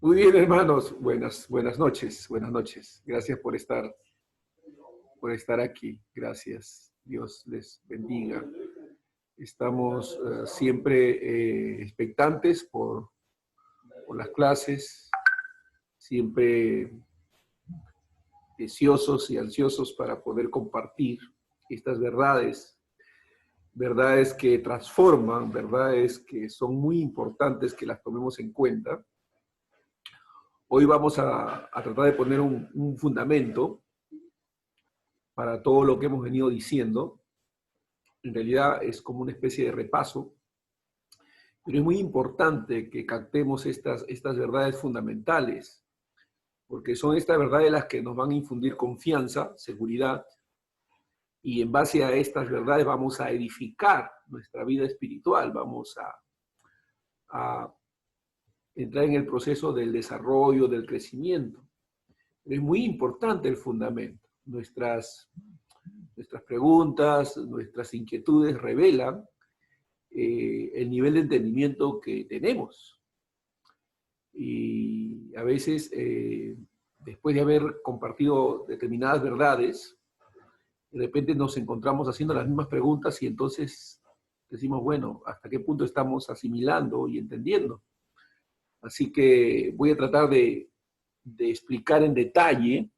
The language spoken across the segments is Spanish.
Muy bien, hermanos. Buenas noches. Buenas noches. Gracias por estar aquí. Gracias. Dios les bendiga. Estamos siempre expectantes por las clases, siempre deseosos y ansiosos para poder compartir estas verdades, verdades que transforman, verdades que son muy importantes que las tomemos en cuenta. Hoy vamos a tratar de poner un fundamento para todo lo que hemos venido diciendo. En realidad es como una especie de repaso, pero es muy importante que captemos estas verdades fundamentales, porque son estas verdades las que nos van a infundir confianza, seguridad, y en base a estas verdades vamos a edificar nuestra vida espiritual, vamos a entrar en el proceso del desarrollo, del crecimiento. Pero es muy importante el fundamento. Nuestras preguntas, nuestras inquietudes revelan el nivel de entendimiento que tenemos. Y a veces, después de haber compartido determinadas verdades, de repente nos encontramos haciendo las mismas preguntas y entonces decimos, bueno, ¿hasta qué punto estamos asimilando y entendiendo? Así que voy a tratar de explicar en detalle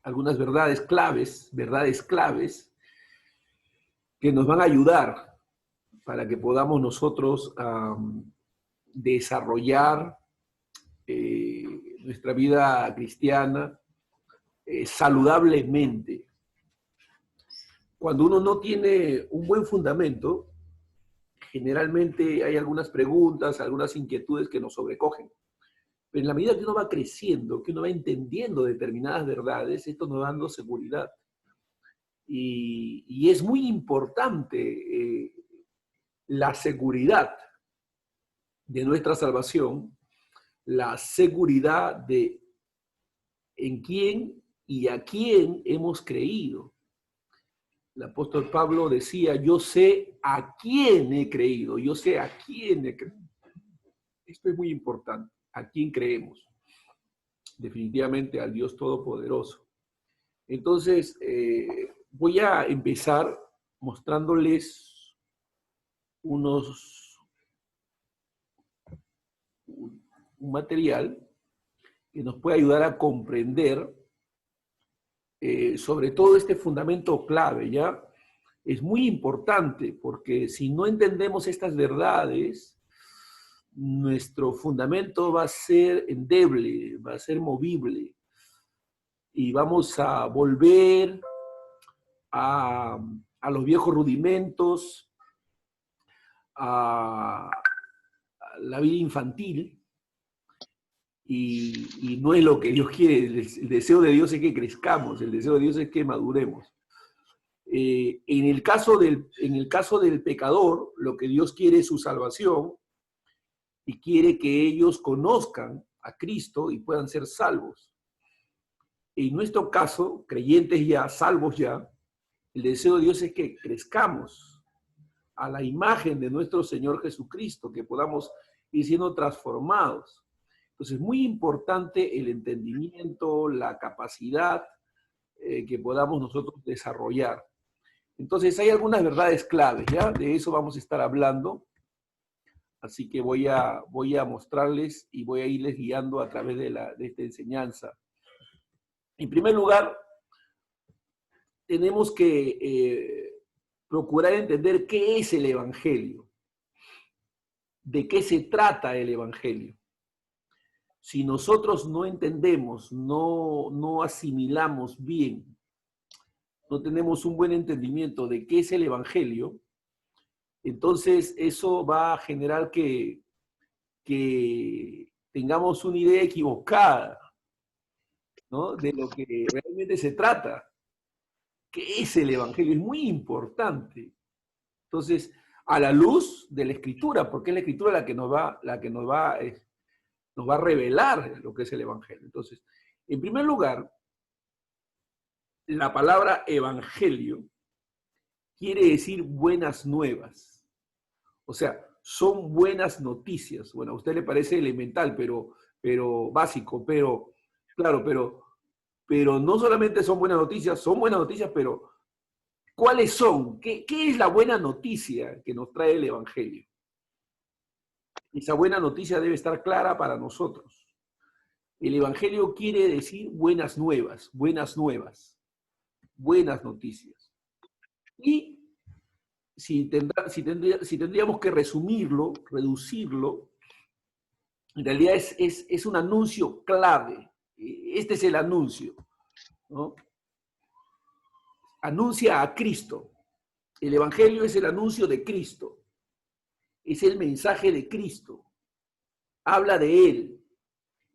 algunas verdades claves que nos van a ayudar para que podamos nosotros desarrollar nuestra vida cristiana saludablemente. Cuando uno no tiene un buen fundamento, generalmente hay algunas preguntas, algunas inquietudes que nos sobrecogen. Pero en la medida que uno va creciendo, que uno va entendiendo determinadas verdades, esto nos va dando seguridad. Y es muy importante la seguridad de nuestra salvación, la seguridad de en quién y a quién hemos creído. El apóstol Pablo decía, yo sé a quién he creído, yo sé a quién he creído. Esto es muy importante, a quién creemos. Definitivamente al Dios Todopoderoso. Entonces, voy a empezar mostrándoles un material que nos puede ayudar a comprender sobre todo este fundamento clave, ¿ya? Es muy importante porque si no entendemos estas verdades, nuestro fundamento va a ser endeble, va a ser movible y vamos a volver a los viejos rudimentos, a la vida infantil, y no es lo que Dios quiere. El deseo de Dios es que crezcamos, el deseo de Dios es que maduremos. En el caso del pecador, lo que Dios quiere es su salvación y quiere que ellos conozcan a Cristo y puedan ser salvos. En nuestro caso, creyentes ya, salvos ya, el deseo de Dios es que crezcamos a la imagen de nuestro Señor Jesucristo, que podamos ir siendo transformados. Entonces, es muy importante el entendimiento, la capacidad que podamos nosotros desarrollar. Entonces, hay algunas verdades claves, ¿ya? De eso vamos a estar hablando. Así que voy a mostrarles y voy a irles guiando a través de esta enseñanza. En primer lugar, tenemos que procurar entender qué es el Evangelio, de qué se trata el Evangelio. Si nosotros no entendemos, no asimilamos bien, no tenemos un buen entendimiento de qué es el Evangelio, entonces eso va a generar que tengamos una idea equivocada, ¿no? De lo que realmente se trata. ¿Qué es el Evangelio? Es muy importante. Entonces, a la luz de la Escritura, porque es la Escritura la que nos va a revelar lo que es el Evangelio. Entonces, en primer lugar, la palabra Evangelio quiere decir buenas nuevas. O sea, son buenas noticias. Bueno, a usted le parece elemental, pero básico, pero claro, pero no solamente son buenas noticias, pero ¿cuáles son? ¿Qué es la buena noticia que nos trae el Evangelio? Esa buena noticia debe estar clara para nosotros. El Evangelio quiere decir buenas nuevas, buenas noticias. Y si tendríamos que resumirlo, reducirlo, en realidad es un anuncio clave. Este es el anuncio, ¿no? Anuncia a Cristo. El Evangelio es el anuncio de Cristo. Es el mensaje de Cristo. Habla de Él.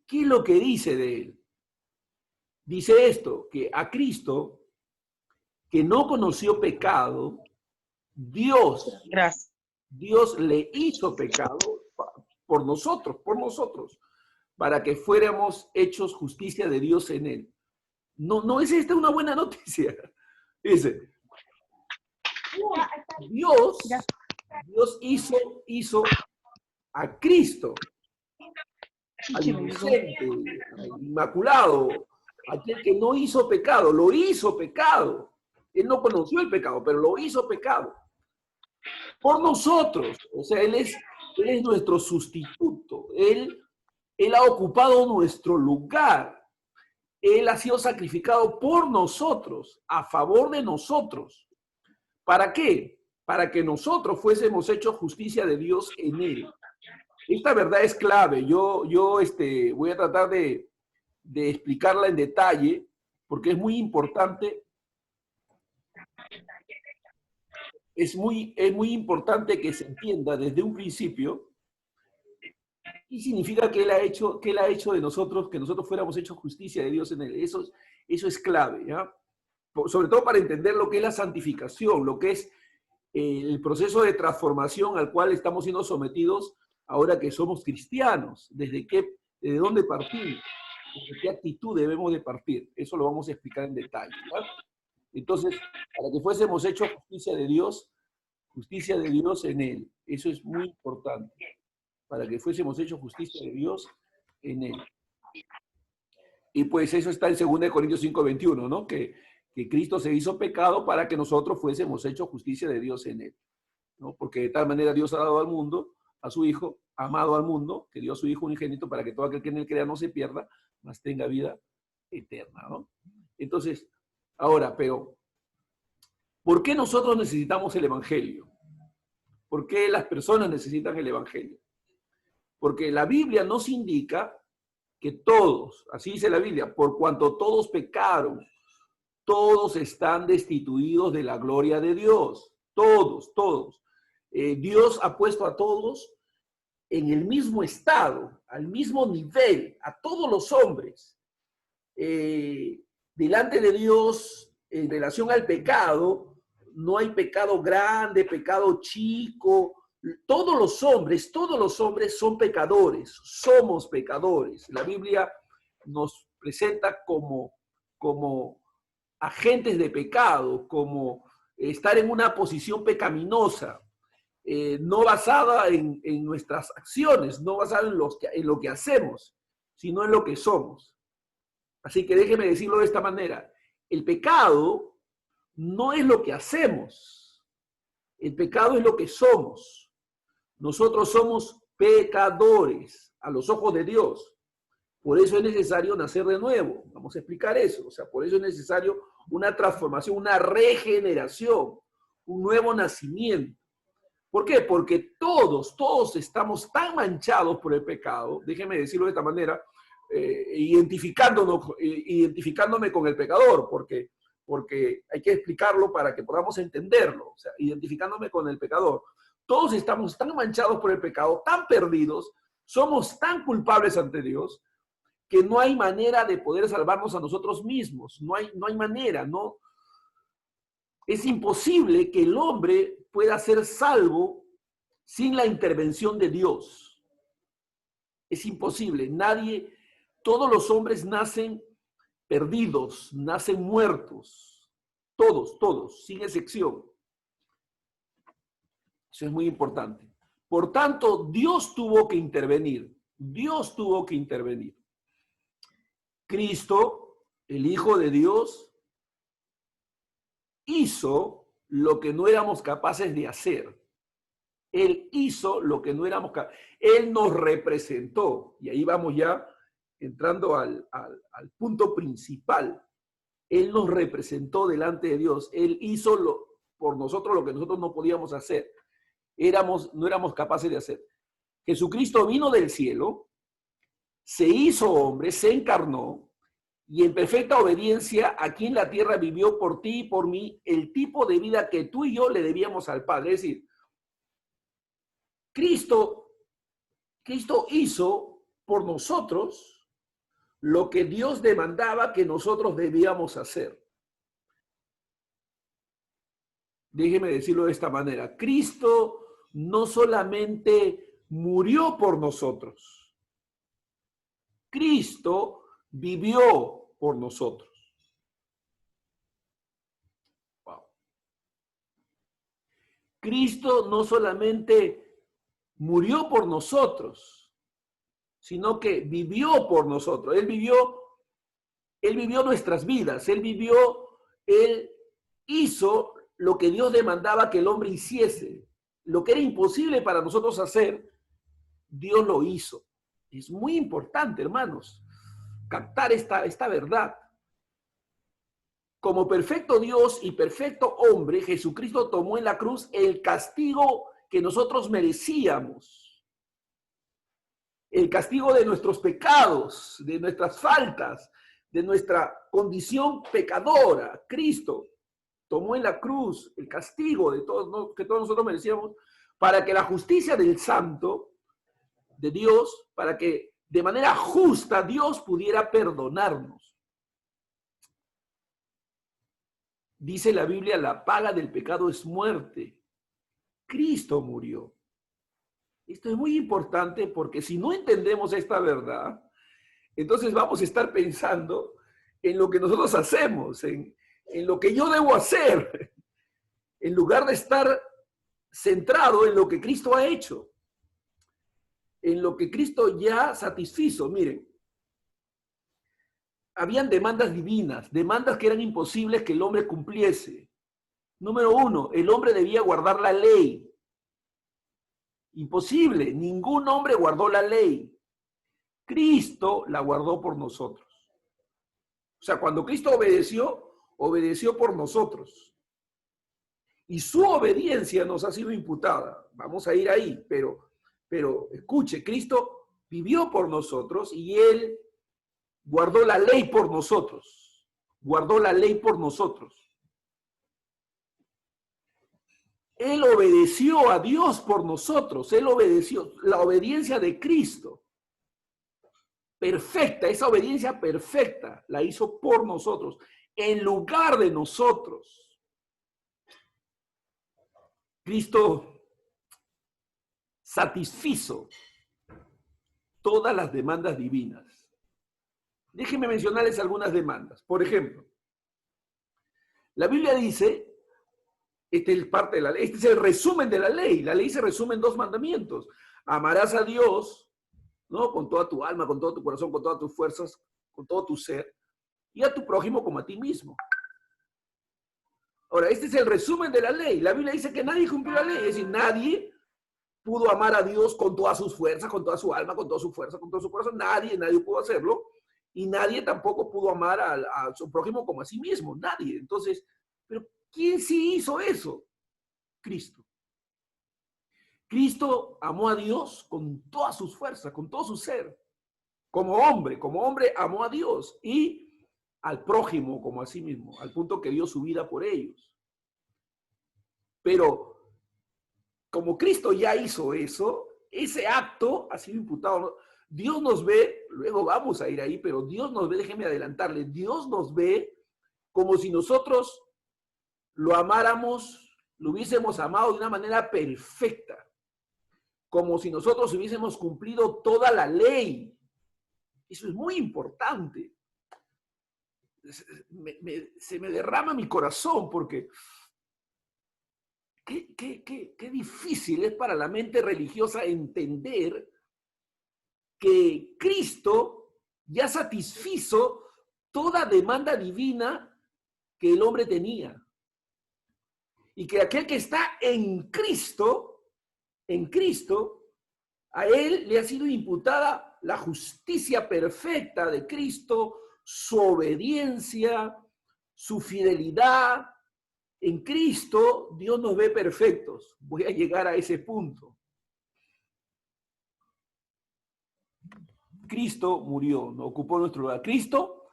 ¿Qué es lo que dice de Él? Dice esto, que a Cristo, que no conoció pecado, Dios le hizo pecado por nosotros, para que fuéramos hechos justicia de Dios en Él. No es esta una buena noticia. Dice, Dios hizo a Cristo, al inocente, al inmaculado, aquel que no hizo pecado, lo hizo pecado. Él no conoció el pecado, pero lo hizo pecado. Por nosotros. O sea, Él es nuestro sustituto. Él ha ocupado nuestro lugar. Él ha sido sacrificado por nosotros, a favor de nosotros. ¿Para qué? Para que nosotros fuésemos hechos justicia de Dios en Él. Esta verdad es clave. Yo voy a tratar de explicarla en detalle, porque es muy importante. Es muy importante que se entienda desde un principio qué significa que Él ha hecho de nosotros, que nosotros fuéramos hechos justicia de Dios en Él. Eso es clave, ¿ya? Sobre todo para entender lo que es la santificación, lo que es el proceso de transformación al cual estamos siendo sometidos ahora que somos cristianos. ¿Desde dónde partimos? ¿Desde qué actitud debemos de partir? Eso lo vamos a explicar en detalle, ¿ya? Entonces, para que fuésemos hechos justicia de Dios en Él. Eso es muy importante. Para que fuésemos hechos justicia de Dios en Él. Y pues eso está en 2 Corintios 5:21, ¿no? Que Cristo se hizo pecado para que nosotros fuésemos hechos justicia de Dios en Él, ¿no? Porque de tal manera Dios ha dado al mundo, a su Hijo, amado al mundo, que dio a su Hijo unigénito para que todo aquel que en Él crea no se pierda, mas tenga vida eterna, ¿no? Entonces, ahora, pero, ¿por qué nosotros necesitamos el Evangelio? ¿Por qué las personas necesitan el Evangelio? Porque la Biblia nos indica que todos, así dice la Biblia, por cuanto todos pecaron, todos están destituidos de la gloria de Dios. Todos. Dios ha puesto a todos en el mismo estado, al mismo nivel, a todos los hombres. Delante de Dios, en relación al pecado, no hay pecado grande, pecado chico. Todos los hombres son pecadores, somos pecadores. La Biblia nos presenta como agentes de pecado, como estar en una posición pecaminosa, no basada en nuestras acciones, no basada en lo que hacemos, sino en lo que somos. Así que déjeme decirlo de esta manera. El pecado no es lo que hacemos. El pecado es lo que somos. Nosotros somos pecadores a los ojos de Dios. Por eso es necesario nacer de nuevo. Vamos a explicar eso. O sea, por eso es necesario una transformación, una regeneración, un nuevo nacimiento. ¿Por qué? Porque todos estamos tan manchados por el pecado, déjeme decirlo de esta manera, identificándome con el pecador, porque hay que explicarlo para que podamos entenderlo. O sea, identificándome con el pecador. Todos estamos tan manchados por el pecado, tan perdidos, somos tan culpables ante Dios, que no hay manera de poder salvarnos a nosotros mismos. No hay manera, ¿no? Es imposible que el hombre pueda ser salvo sin la intervención de Dios. Es imposible. Todos los hombres nacen perdidos, nacen muertos. Todos, sin excepción. Eso es muy importante. Por tanto, Dios tuvo que intervenir. Dios tuvo que intervenir. Cristo, el Hijo de Dios, hizo lo que no éramos capaces de hacer. Él hizo lo que no éramos capaces. Él nos representó. Y ahí vamos ya entrando al punto principal. Él nos representó delante de Dios. Él hizo por nosotros lo que nosotros no podíamos hacer. No éramos capaces de hacer. Jesucristo vino del cielo, se hizo hombre, se encarnó, y en perfecta obediencia aquí en la tierra vivió por ti y por mí el tipo de vida que tú y yo le debíamos al Padre. Es decir, Cristo hizo por nosotros lo que Dios demandaba que nosotros debíamos hacer. Déjeme decirlo de esta manera. Cristo no solamente murió por nosotros. Cristo vivió por nosotros. Wow. Cristo no solamente murió por nosotros, sino que vivió por nosotros. Él vivió nuestras vidas. Él hizo lo que Dios demandaba que el hombre hiciese. Lo que era imposible para nosotros hacer, Dios lo hizo. Es muy importante, hermanos, captar esta verdad. Como perfecto Dios y perfecto hombre, Jesucristo tomó en la cruz el castigo que nosotros merecíamos. El castigo de nuestros pecados, de nuestras faltas, de nuestra condición pecadora. Cristo tomó en la cruz el castigo de todos, que todos nosotros merecíamos, para que la justicia del Santo, de Dios, para que de manera justa Dios pudiera perdonarnos. Dice la Biblia, la paga del pecado es muerte. Cristo murió. Esto es muy importante porque si no entendemos esta verdad, entonces vamos a estar pensando en lo que nosotros hacemos, en lo que yo debo hacer, en lugar de estar centrado en lo que Cristo ha hecho, en lo que Cristo ya satisfizo. Miren, habían demandas divinas, demandas que eran imposibles que el hombre cumpliese. Número uno, el hombre debía guardar la ley. Imposible, ningún hombre guardó la ley. Cristo la guardó por nosotros. O sea, cuando Cristo obedeció por nosotros. Y su obediencia nos ha sido imputada. Vamos a ir ahí, pero escuche, Cristo vivió por nosotros y Él guardó la ley por nosotros. Guardó la ley por nosotros. Él obedeció a Dios por nosotros. Él obedeció la obediencia de Cristo. Perfecta, esa obediencia perfecta la hizo por nosotros, en lugar de nosotros. Cristo satisfizo todas las demandas divinas. Déjenme mencionarles algunas demandas. Por ejemplo, la Biblia dice, esta es parte de la ley, este es el resumen de la ley. La ley se resume en 2 mandamientos. Amarás a Dios, ¿no? Con toda tu alma, con todo tu corazón, con todas tus fuerzas, con todo tu ser, y a tu prójimo como a ti mismo. Ahora, este es el resumen de la ley. La Biblia dice que nadie cumplió la ley, es decir, nadie pudo amar a Dios con todas sus fuerzas, con toda su alma, con toda su fuerza, con todo su corazón. Nadie pudo hacerlo. Y nadie tampoco pudo amar a su prójimo como a sí mismo. Nadie. Entonces, ¿pero quién sí hizo eso? Cristo. Cristo amó a Dios con todas sus fuerzas, con todo su ser. Como hombre amó a Dios y al prójimo como a sí mismo, al punto que dio su vida por ellos. Pero como Cristo ya hizo eso, ese acto ha sido imputado. Dios nos ve, luego vamos a ir ahí, pero Dios nos ve, déjeme adelantarle, Dios nos ve como si nosotros lo amáramos, lo hubiésemos amado de una manera perfecta, como si nosotros hubiésemos cumplido toda la ley. Eso es muy importante. Se me derrama mi corazón porque qué difícil es para la mente religiosa entender que Cristo ya satisfizo toda demanda divina que el hombre tenía. Y que aquel que está en Cristo, a él le ha sido imputada la justicia perfecta de Cristo, su obediencia, su fidelidad. En Cristo, Dios nos ve perfectos. Voy a llegar a ese punto. Cristo murió, no ocupó nuestro lugar. Cristo,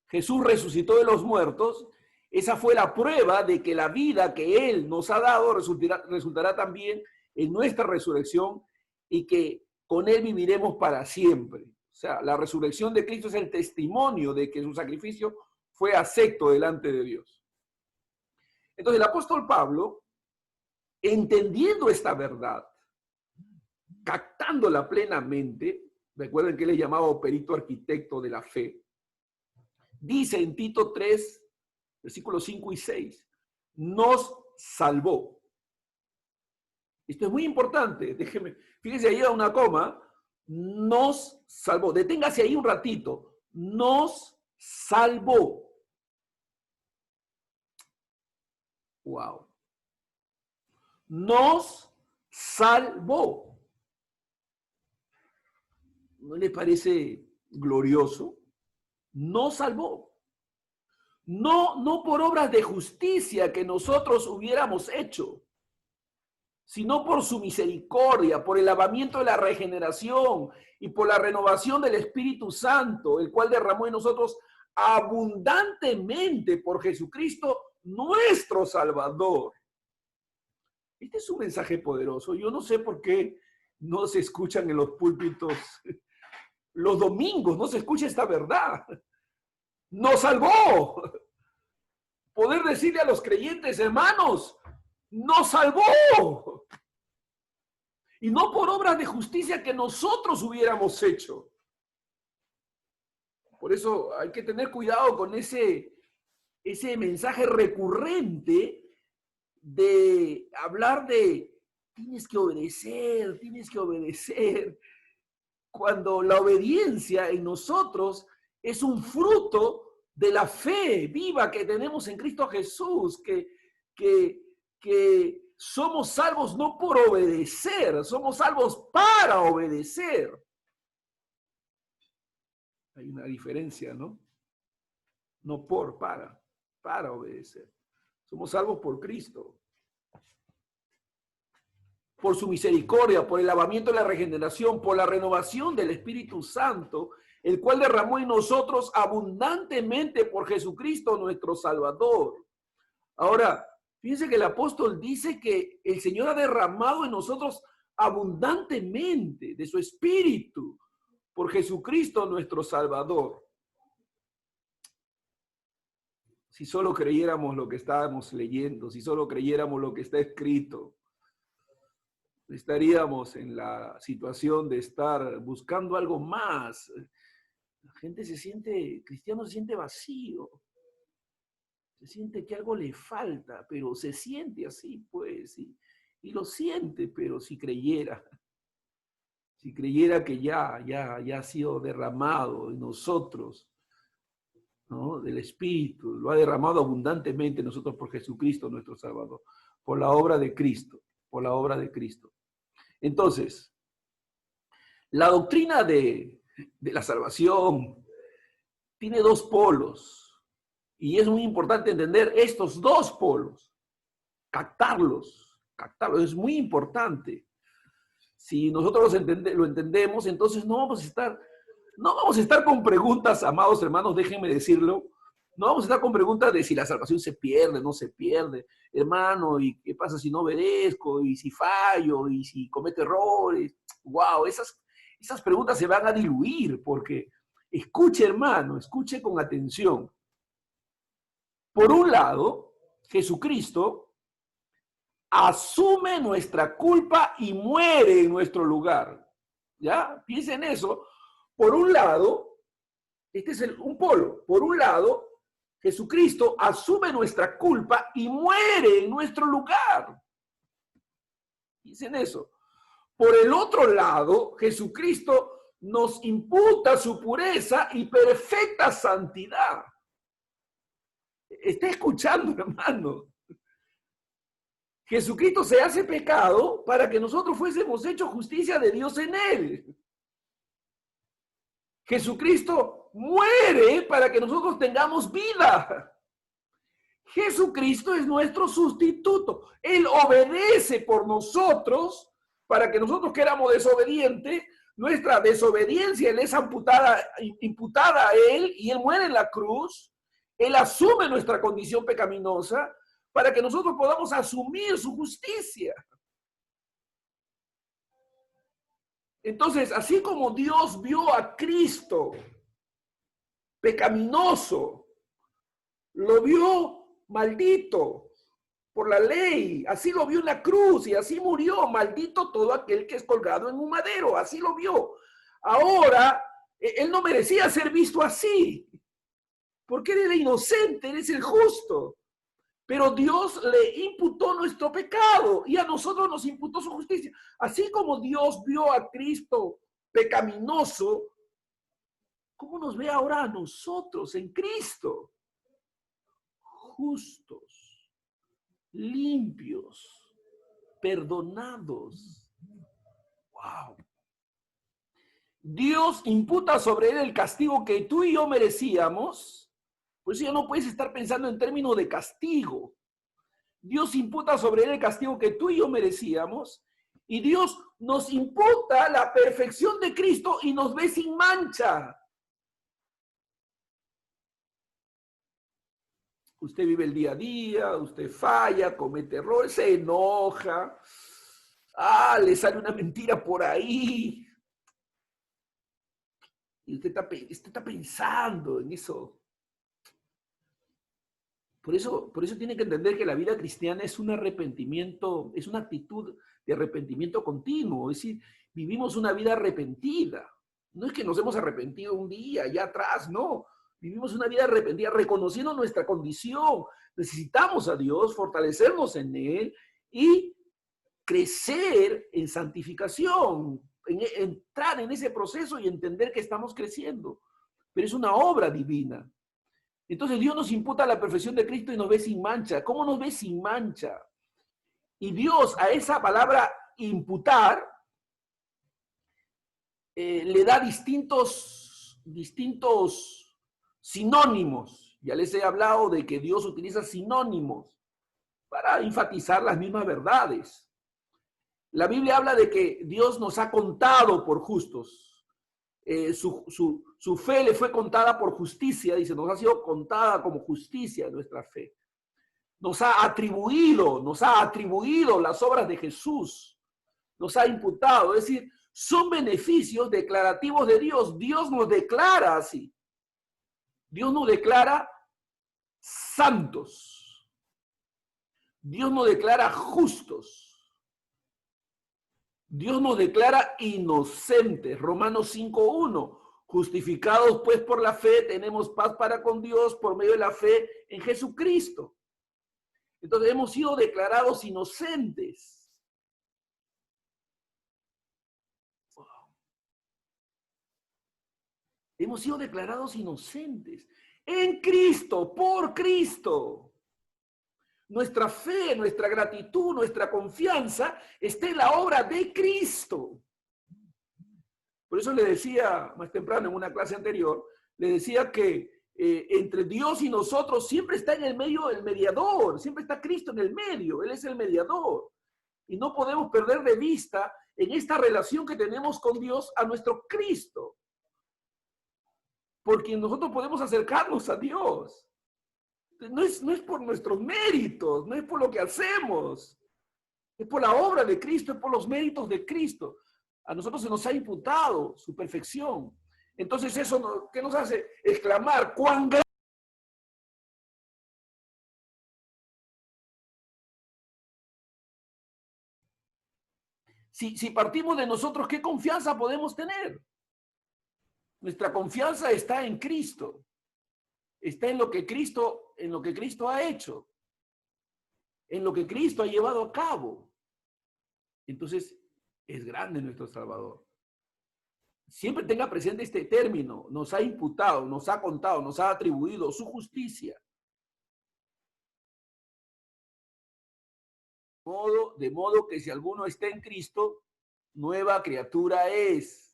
Jesús resucitó de los muertos. Esa fue la prueba de que la vida que Él nos ha dado resultará también en nuestra resurrección y que con Él viviremos para siempre. O sea, la resurrección de Cristo es el testimonio de que su sacrificio fue acepto delante de Dios. Entonces el apóstol Pablo, entendiendo esta verdad, captándola plenamente, recuerden que él es llamado perito arquitecto de la fe, dice en Tito 3, versículos 5 y 6, nos salvó. Esto es muy importante, déjeme, fíjense ahí a una coma, nos salvó, deténgase ahí un ratito, nos salvó. Wow. Nos salvó. ¿No les parece glorioso? Nos salvó. No por obras de justicia que nosotros hubiéramos hecho, sino por su misericordia, por el lavamiento de la regeneración y por la renovación del Espíritu Santo, el cual derramó en nosotros abundantemente por Jesucristo, nuestro Salvador. Este es un mensaje poderoso. Yo no sé por qué no se escuchan en los púlpitos los domingos, no se escucha esta verdad. Nos salvó. Poder decirle a los creyentes, hermanos, nos salvó. Y no por obras de justicia que nosotros hubiéramos hecho. Por eso hay que tener cuidado con ese mensaje recurrente de hablar de tienes que obedecer, cuando la obediencia en nosotros es un fruto de la fe viva que tenemos en Cristo Jesús, que somos salvos no por obedecer, somos salvos para obedecer. Hay una diferencia, ¿no? No para obedecer. Somos salvos por Cristo. Por su misericordia, por el lavamiento de la regeneración, por la renovación del Espíritu Santo, el cual derramó en nosotros abundantemente por Jesucristo nuestro Salvador. Ahora, fíjense que el apóstol dice que el Señor ha derramado en nosotros abundantemente de su Espíritu por Jesucristo nuestro Salvador. Si solo creyéramos lo que estábamos leyendo, si solo creyéramos lo que está escrito, estaríamos en la situación de estar buscando algo más. La gente cristiano se siente vacío, se siente que algo le falta, pero se siente así, pues, y lo siente, pero si creyera que ya ha sido derramado en nosotros, ¿no? Del Espíritu, lo ha derramado abundantemente en nosotros por Jesucristo nuestro Salvador, por la obra de Cristo, Entonces, la doctrina de la salvación tiene dos polos, y es muy importante entender estos dos polos, captarlos, es muy importante. Si nosotros lo entendemos, entonces no vamos a estar con preguntas, amados hermanos, déjenme decirlo, no vamos a estar con preguntas de si la salvación se pierde, no se pierde, hermano, y qué pasa si no obedezco, y si fallo, y si cometo errores. Wow, esas preguntas se van a diluir, porque escuche, hermano, escuche con atención. Por un lado, Jesucristo asume nuestra culpa y muere en nuestro lugar. ¿Ya? Piensen en eso. Por un lado, este es un polo. Por un lado, Jesucristo asume nuestra culpa y muere en nuestro lugar. Dicen eso. Por el otro lado, Jesucristo nos imputa su pureza y perfecta santidad. ¿Está escuchando, hermano? Jesucristo se hace pecado para que nosotros fuésemos hechos justicia de Dios en él. Jesucristo muere para que nosotros tengamos vida. Jesucristo es nuestro sustituto. Él obedece por nosotros para que nosotros que éramos desobedientes, nuestra desobediencia le es imputada a Él y Él muere en la cruz. Él asume nuestra condición pecaminosa para que nosotros podamos asumir su justicia. Entonces, así como Dios vio a Cristo pecaminoso, lo vio maldito por la ley, así lo vio en la cruz y así murió, maldito todo aquel que es colgado en un madero, así lo vio. Ahora, él no merecía ser visto así, porque él era inocente, él es el justo. Pero Dios le imputó nuestro pecado y a nosotros nos imputó su justicia. Así como Dios vio a Cristo pecaminoso, ¿cómo nos ve ahora a nosotros en Cristo? Justos, limpios, perdonados. ¡Wow! Dios imputa sobre él el castigo que tú y yo merecíamos. Por eso ya no puedes estar pensando en términos de castigo. Dios imputa sobre él el castigo que tú y yo merecíamos. Y Dios nos imputa la perfección de Cristo y nos ve sin mancha. Usted vive el día a día, usted falla, comete errores, se enoja. Le sale una mentira por ahí. Y usted está pensando en eso. Por eso tiene que entender que la vida cristiana es un arrepentimiento, es una actitud de arrepentimiento continuo. Es decir, vivimos una vida arrepentida. No es que nos hemos arrepentido un día, allá atrás, no. Vivimos una vida arrepentida, reconociendo nuestra condición. Necesitamos a Dios, fortalecernos en Él y crecer en santificación, entrar en ese proceso y entender que estamos creciendo. Pero es una obra divina. Entonces Dios nos imputa la perfección de Cristo y nos ve sin mancha. ¿Cómo nos ve sin mancha? Y Dios a esa palabra imputar le da distintos sinónimos. Ya les he hablado de que Dios utiliza sinónimos para enfatizar las mismas verdades. La Biblia habla de que Dios nos ha contado por justos. Su fe le fue contada por justicia, dice, nos ha sido contada como justicia nuestra fe. Nos ha atribuido las obras de Jesús, nos ha imputado, es decir, son beneficios declarativos de Dios. Dios nos declara así. Dios nos declara santos. Dios nos declara justos. Dios nos declara inocentes. Romanos 5:1. Justificados pues por la fe, tenemos paz para con Dios por medio de la fe en Jesucristo. Entonces hemos sido declarados inocentes. Wow. Hemos sido declarados inocentes en Cristo, por Cristo. Nuestra fe, nuestra gratitud, nuestra confianza está en la obra de Cristo. Por eso le decía más temprano en una clase anterior, le decía que entre Dios y nosotros siempre está en el medio el mediador, siempre está Cristo en el medio, Él es el mediador. Y no podemos perder de vista en esta relación que tenemos con Dios a nuestro Cristo. Porque nosotros podemos acercarnos a Dios. No es por nuestros méritos, no es por lo que hacemos, es por la obra de Cristo, es por los méritos de Cristo. A nosotros se nos ha imputado su perfección. Entonces eso, ¿qué nos hace? Exclamar, ¡cuán grande! Si partimos de nosotros, ¿qué confianza podemos tener? Nuestra confianza está en Cristo. Está en lo que Cristo ha hecho, en lo que Cristo ha llevado a cabo. entonces es grande nuestro Salvador. Siempre tenga presente este término: nos ha imputado, nos ha contado, nos ha atribuido su justicia. De modo que si alguno está en Cristo, nueva criatura es.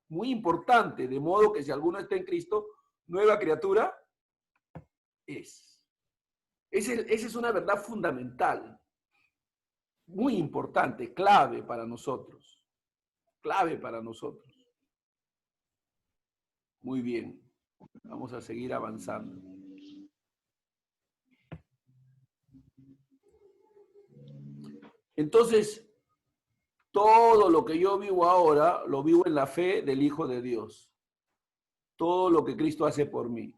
Muy importante, de modo que si alguno está en Cristo, nueva criatura es. Esa es una verdad fundamental, muy importante, clave para nosotros. Clave para nosotros. Muy bien, vamos a seguir avanzando. Entonces, todo lo que yo vivo ahora, lo vivo en la fe del Hijo de Dios. Todo lo que Cristo hace por mí.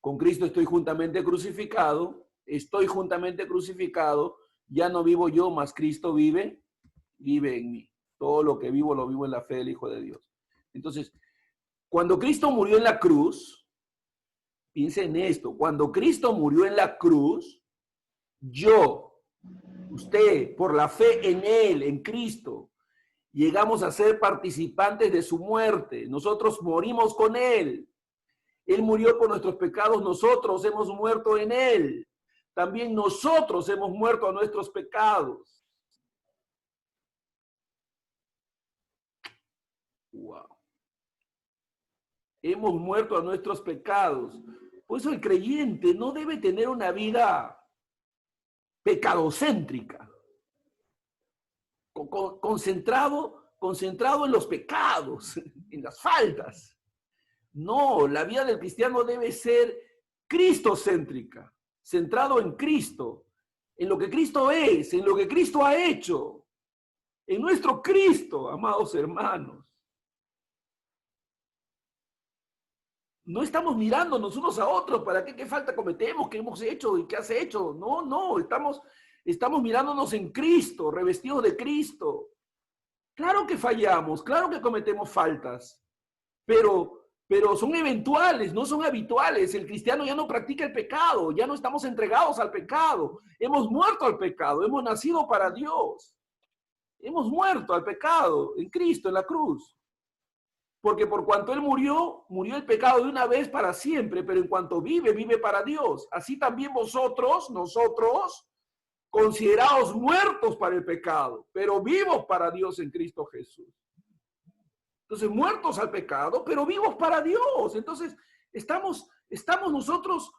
Con Cristo estoy juntamente crucificado, ya no vivo yo, mas Cristo vive en mí. Todo lo que vivo, lo vivo en la fe del Hijo de Dios. Entonces, cuando Cristo murió en la cruz, piensen en esto, cuando Cristo murió en la cruz, yo, usted, por la fe en Él, en Cristo, llegamos a ser participantes de su muerte. Nosotros morimos con Él. Él murió por nuestros pecados, nosotros hemos muerto en Él. También nosotros hemos muerto a nuestros pecados. Wow. Hemos muerto a nuestros pecados. Por eso el creyente no debe tener una vida pecadocéntrica, concentrado en los pecados, en las faltas. No, la vida del cristiano debe ser cristocéntrica, centrado en Cristo, en lo que Cristo es, en lo que Cristo ha hecho, en nuestro Cristo, amados hermanos. No estamos mirándonos unos a otros para qué falta cometemos, qué hemos hecho y qué has hecho. No, estamos mirándonos en Cristo, revestidos de Cristo. Claro que fallamos, claro que cometemos faltas, pero son eventuales, no son habituales. El cristiano ya no practica el pecado, ya no estamos entregados al pecado. Hemos muerto al pecado, hemos nacido para Dios. Hemos muerto al pecado en Cristo, en la cruz. Porque por cuanto Él murió el pecado de una vez para siempre, pero en cuanto vive para Dios. Así también nosotros, considerados muertos para el pecado, pero vivos para Dios en Cristo Jesús. Entonces, muertos al pecado, pero vivos para Dios. Entonces, estamos nosotros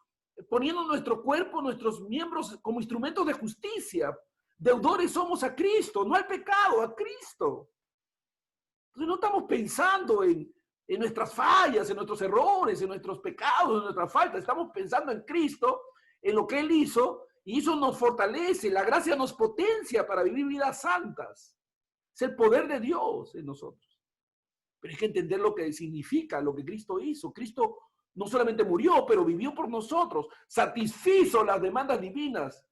poniendo nuestro cuerpo, nuestros miembros como instrumentos de justicia. Deudores somos a Cristo, no al pecado, a Cristo. Entonces, no estamos pensando en nuestras fallas, en nuestros errores, en nuestros pecados, en nuestras faltas. Estamos pensando en Cristo, en lo que Él hizo, y eso nos fortalece. La gracia nos potencia para vivir vidas santas. Es el poder de Dios en nosotros. Pero hay que entender lo que significa, lo que Cristo hizo. Cristo no solamente murió, pero vivió por nosotros, satisfizo las demandas divinas.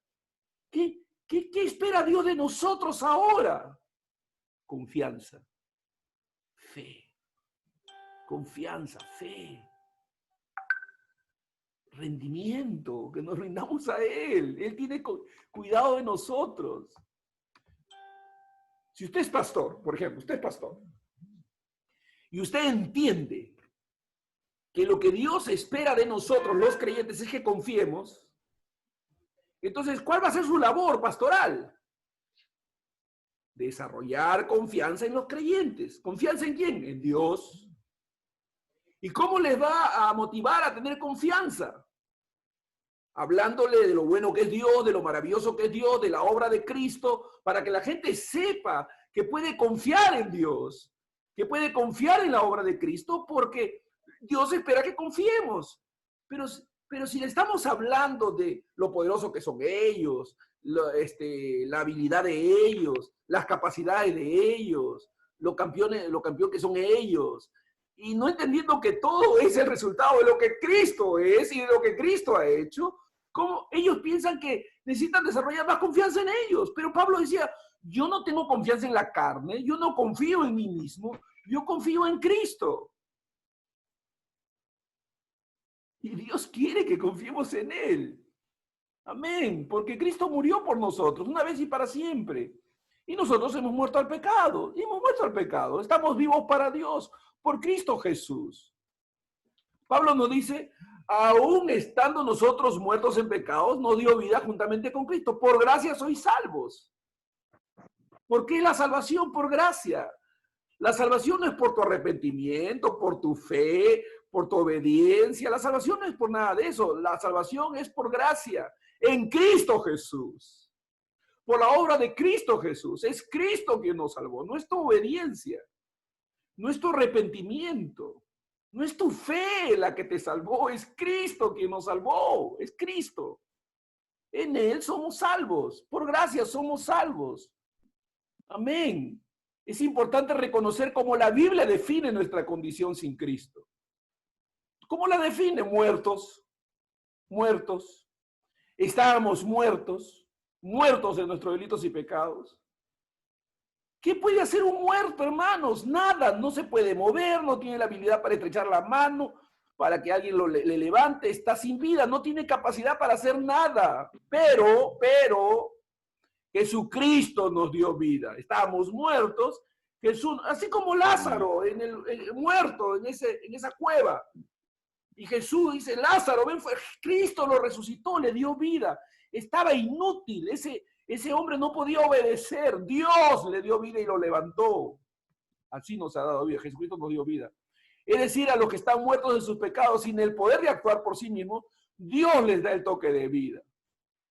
¿Qué espera Dios de nosotros ahora? Confianza, fe, confianza, fe, rendimiento, que nos rindamos a Él. Él tiene cuidado de nosotros. Si usted es pastor, por ejemplo, usted es pastor, y usted entiende que lo que Dios espera de nosotros, los creyentes, es que confiemos, entonces, ¿cuál va a ser su labor pastoral? Desarrollar confianza en los creyentes. ¿Confianza en quién? En Dios. ¿Y cómo les va a motivar a tener confianza? Hablándole de lo bueno que es Dios, de lo maravilloso que es Dios, de la obra de Cristo, para que la gente sepa que puede confiar en Dios, que puede confiar en la obra de Cristo, porque Dios espera que confiemos. Pero si le estamos hablando de lo poderoso que son ellos, la habilidad de ellos, las capacidades de ellos, lo campeón que son ellos, y no entendiendo que todo es el resultado de lo que Cristo es y de lo que Cristo ha hecho, ¿cómo ellos piensan que necesitan desarrollar más confianza en ellos? Pero Pablo decía, yo no tengo confianza en la carne, yo no confío en mí mismo, yo confío en Cristo. Y Dios quiere que confiemos en Él. Amén. Porque Cristo murió por nosotros, una vez y para siempre. Y nosotros hemos muerto al pecado, estamos vivos para Dios por Cristo Jesús. Pablo nos dice, aún estando nosotros muertos en pecados, nos dio vida juntamente con Cristo. Por gracia sois salvos. ¿Por qué la salvación? Por gracia. La salvación no es por tu arrepentimiento, por tu fe, por tu obediencia. La salvación no es por nada de eso. La salvación es por gracia, en Cristo Jesús. Por la obra de Cristo Jesús. Es Cristo quien nos salvó, no es tu obediencia, no es tu arrepentimiento, no es tu fe la que te salvó, es Cristo quien nos salvó, es Cristo. En Él somos salvos, por gracia somos salvos. Amén. Es importante reconocer cómo la Biblia define nuestra condición sin Cristo. ¿Cómo la define? Muertos, muertos. Estábamos muertos de nuestros delitos y pecados. ¿Qué puede hacer un muerto, hermanos? Nada, no se puede mover, no tiene la habilidad para estrechar la mano, para que alguien le levante, está sin vida, no tiene capacidad para hacer nada. Pero, Jesucristo nos dio vida. Estábamos muertos, Jesús, así como Lázaro, muerto en esa cueva. Y Jesús dice, Lázaro, ven, Cristo lo resucitó, le dio vida. Estaba inútil, ese hombre no podía obedecer. Dios le dio vida y lo levantó. Así nos ha dado vida. Jesucristo nos dio vida. Es decir, a los que están muertos en sus pecados, sin el poder de actuar por sí mismos, Dios les da el toque de vida.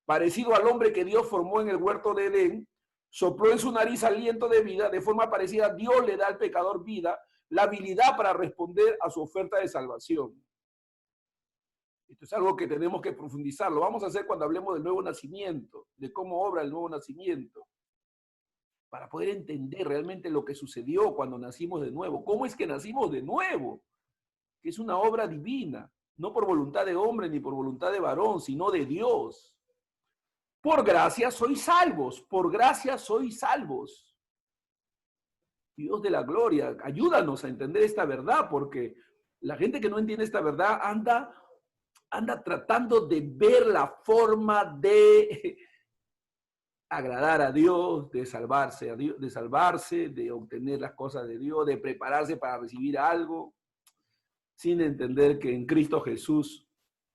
Parecido al hombre que Dios formó en el huerto de Edén, sopló en su nariz aliento de vida, de forma parecida, Dios le da al pecador vida, la habilidad para responder a su oferta de salvación. Esto es algo que tenemos que profundizar. Lo vamos a hacer cuando hablemos del nuevo nacimiento, de cómo obra el nuevo nacimiento, para poder entender realmente lo que sucedió cuando nacimos de nuevo. ¿Cómo es que nacimos de nuevo? Que es una obra divina, no por voluntad de hombre ni por voluntad de varón, sino de Dios. Por gracia sois salvos, por gracia sois salvos. Dios de la gloria, ayúdanos a entender esta verdad, porque la gente que no entiende esta verdad anda tratando de ver la forma de agradar a Dios, de salvarse, de obtener las cosas de Dios, de prepararse para recibir algo, sin entender que en Cristo Jesús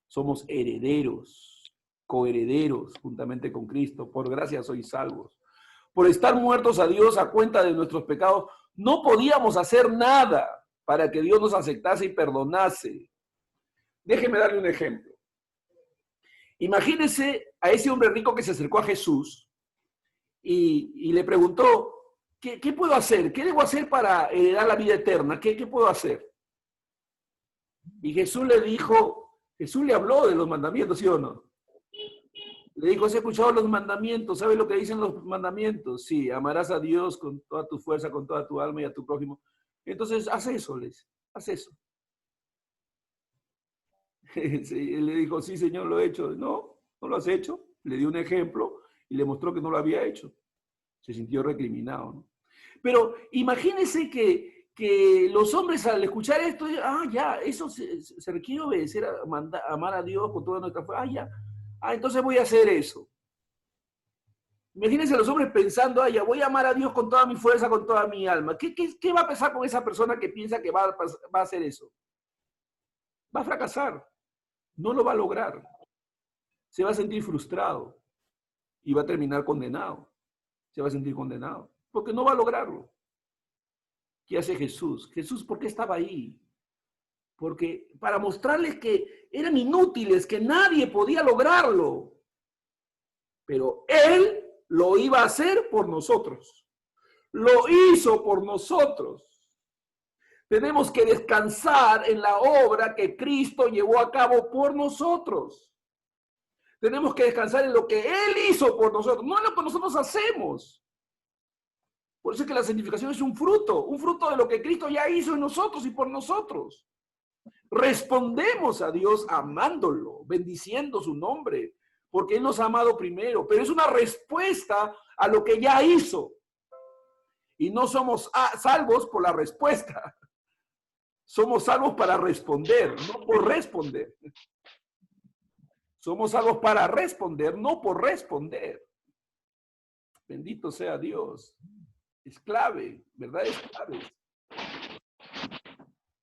somos herederos, coherederos juntamente con Cristo. Por gracia sois salvos. Por estar muertos a Dios a cuenta de nuestros pecados, no podíamos hacer nada para que Dios nos aceptase y perdonase. Déjeme darle un ejemplo. Imagínese a ese hombre rico que se acercó a Jesús y le preguntó, ¿qué puedo hacer? ¿Qué debo hacer para heredar la vida eterna? ¿Qué puedo hacer? Y Jesús le habló de los mandamientos, ¿sí o no? Le dijo, ¿has escuchado los mandamientos? ¿Sabes lo que dicen los mandamientos? Sí, amarás a Dios con toda tu fuerza, con toda tu alma y a tu prójimo. Entonces, haz eso, haz eso. Él le dijo, sí, Señor, lo he hecho. No lo has hecho. Le dio un ejemplo y le mostró que no lo había hecho. Se sintió recriminado, ¿no? Pero imagínense que los hombres al escuchar esto, eso se requiere obedecer, amar a Dios con toda nuestra fuerza. Ya. Entonces voy a hacer eso. Imagínense a los hombres pensando, ya voy a amar a Dios con toda mi fuerza, con toda mi alma. ¿Qué va a pasar con esa persona que piensa que va a hacer eso? Va a fracasar. No lo va a lograr. Se va a sentir frustrado y va a terminar condenado. Se va a sentir condenado porque no va a lograrlo. ¿Qué hace Jesús? Jesús, ¿por qué estaba ahí? Porque para mostrarles que eran inútiles, que nadie podía lograrlo. Pero Él lo iba a hacer por nosotros. Lo hizo por nosotros. Tenemos que descansar en la obra que Cristo llevó a cabo por nosotros. Tenemos que descansar en lo que Él hizo por nosotros, no en lo que nosotros hacemos. Por eso es que la santificación es un fruto de lo que Cristo ya hizo en nosotros y por nosotros. Respondemos a Dios amándolo, bendiciendo su nombre, porque Él nos ha amado primero, pero es una respuesta a lo que ya hizo. Y no somos salvos por la respuesta. Somos salvos para responder, no por responder. Somos salvos para responder, no por responder. Bendito sea Dios. Es clave, ¿verdad? Es clave.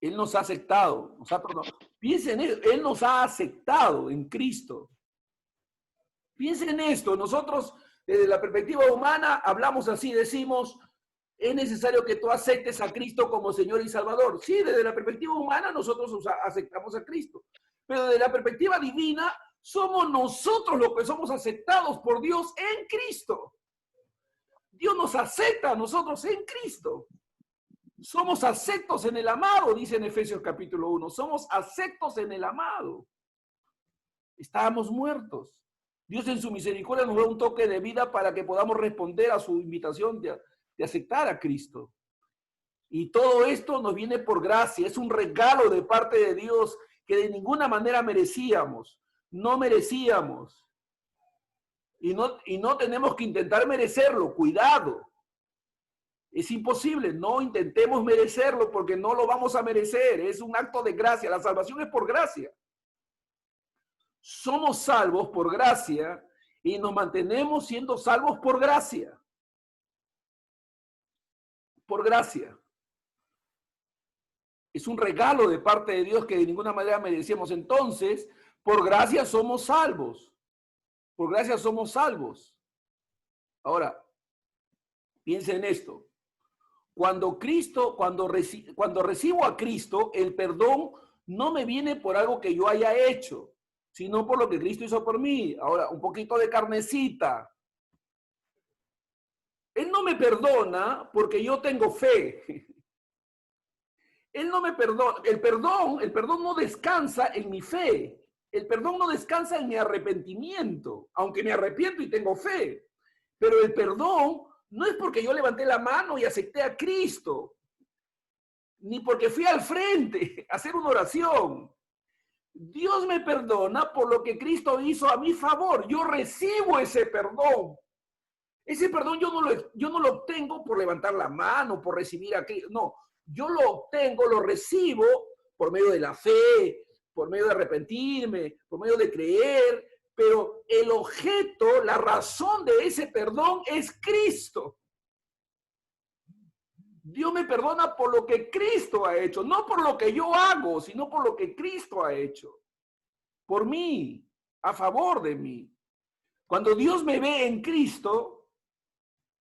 Él nos ha aceptado, nos ha perdonado. Piensen en eso, Él nos ha aceptado en Cristo. Piensen en esto, nosotros desde la perspectiva humana hablamos así, decimos, es necesario que tú aceptes a Cristo como Señor y Salvador. Sí, desde la perspectiva humana nosotros aceptamos a Cristo, pero desde la perspectiva divina somos nosotros los que somos aceptados por Dios en Cristo. Dios nos acepta a nosotros en Cristo. Somos aceptos en el amado, dice en Efesios capítulo 1. Somos aceptos en el amado. Estábamos muertos. Dios en su misericordia nos da un toque de vida para que podamos responder a su invitación de aceptar a Cristo. Y todo esto nos viene por gracia. Es un regalo de parte de Dios que de ninguna manera merecíamos. No merecíamos. Y no tenemos que intentar merecerlo. Cuidado. Es imposible, no intentemos merecerlo porque no lo vamos a merecer. Es un acto de gracia. La salvación es por gracia. Somos salvos por gracia y nos mantenemos siendo salvos por gracia. Por gracia. Es un regalo de parte de Dios que de ninguna manera merecíamos. Entonces, por gracia somos salvos. Por gracia somos salvos. Ahora, piensen en esto. Cuando recibo a Cristo, el perdón no me viene por algo que yo haya hecho, sino por lo que Cristo hizo por mí. Ahora, un poquito de carnecita. Él no me perdona porque yo tengo fe. Él no me perdona. El perdón no descansa en mi fe. El perdón no descansa en mi arrepentimiento, aunque me arrepiento y tengo fe. Pero el perdón no es porque yo levanté la mano y acepté a Cristo, ni porque fui al frente a hacer una oración. Dios me perdona por lo que Cristo hizo a mi favor. Yo recibo ese perdón. Ese perdón yo no lo obtengo por levantar la mano, por recibir a Cristo. No, yo lo obtengo, lo recibo por medio de la fe, por medio de arrepentirme, por medio de creer. Pero el objeto, la razón de ese perdón es Cristo. Dios me perdona por lo que Cristo ha hecho, no por lo que yo hago, sino por lo que Cristo ha hecho. Por mí, a favor de mí. Cuando Dios me ve en Cristo,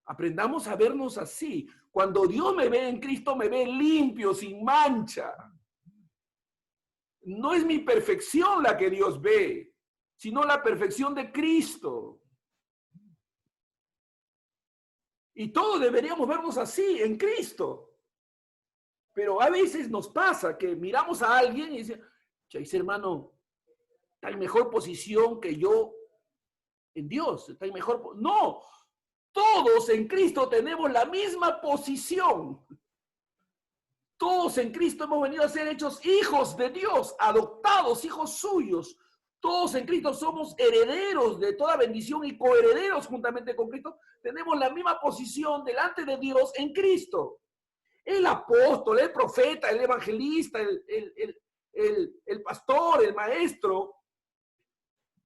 aprendamos a vernos así. Cuando Dios me ve en Cristo, me ve limpio, sin mancha. No es mi perfección la que Dios ve, sino la perfección de Cristo. Y todos deberíamos vernos así, en Cristo. Pero a veces nos pasa que miramos a alguien y dice, ese hermano está en mejor posición que yo en Dios. Está en mejor. No, todos en Cristo tenemos la misma posición. Todos en Cristo hemos venido a ser hechos hijos de Dios, adoptados, hijos suyos. Todos en Cristo somos herederos de toda bendición y coherederos juntamente con Cristo. Tenemos la misma posición delante de Dios en Cristo. El apóstol, el profeta, el evangelista, el pastor, el maestro,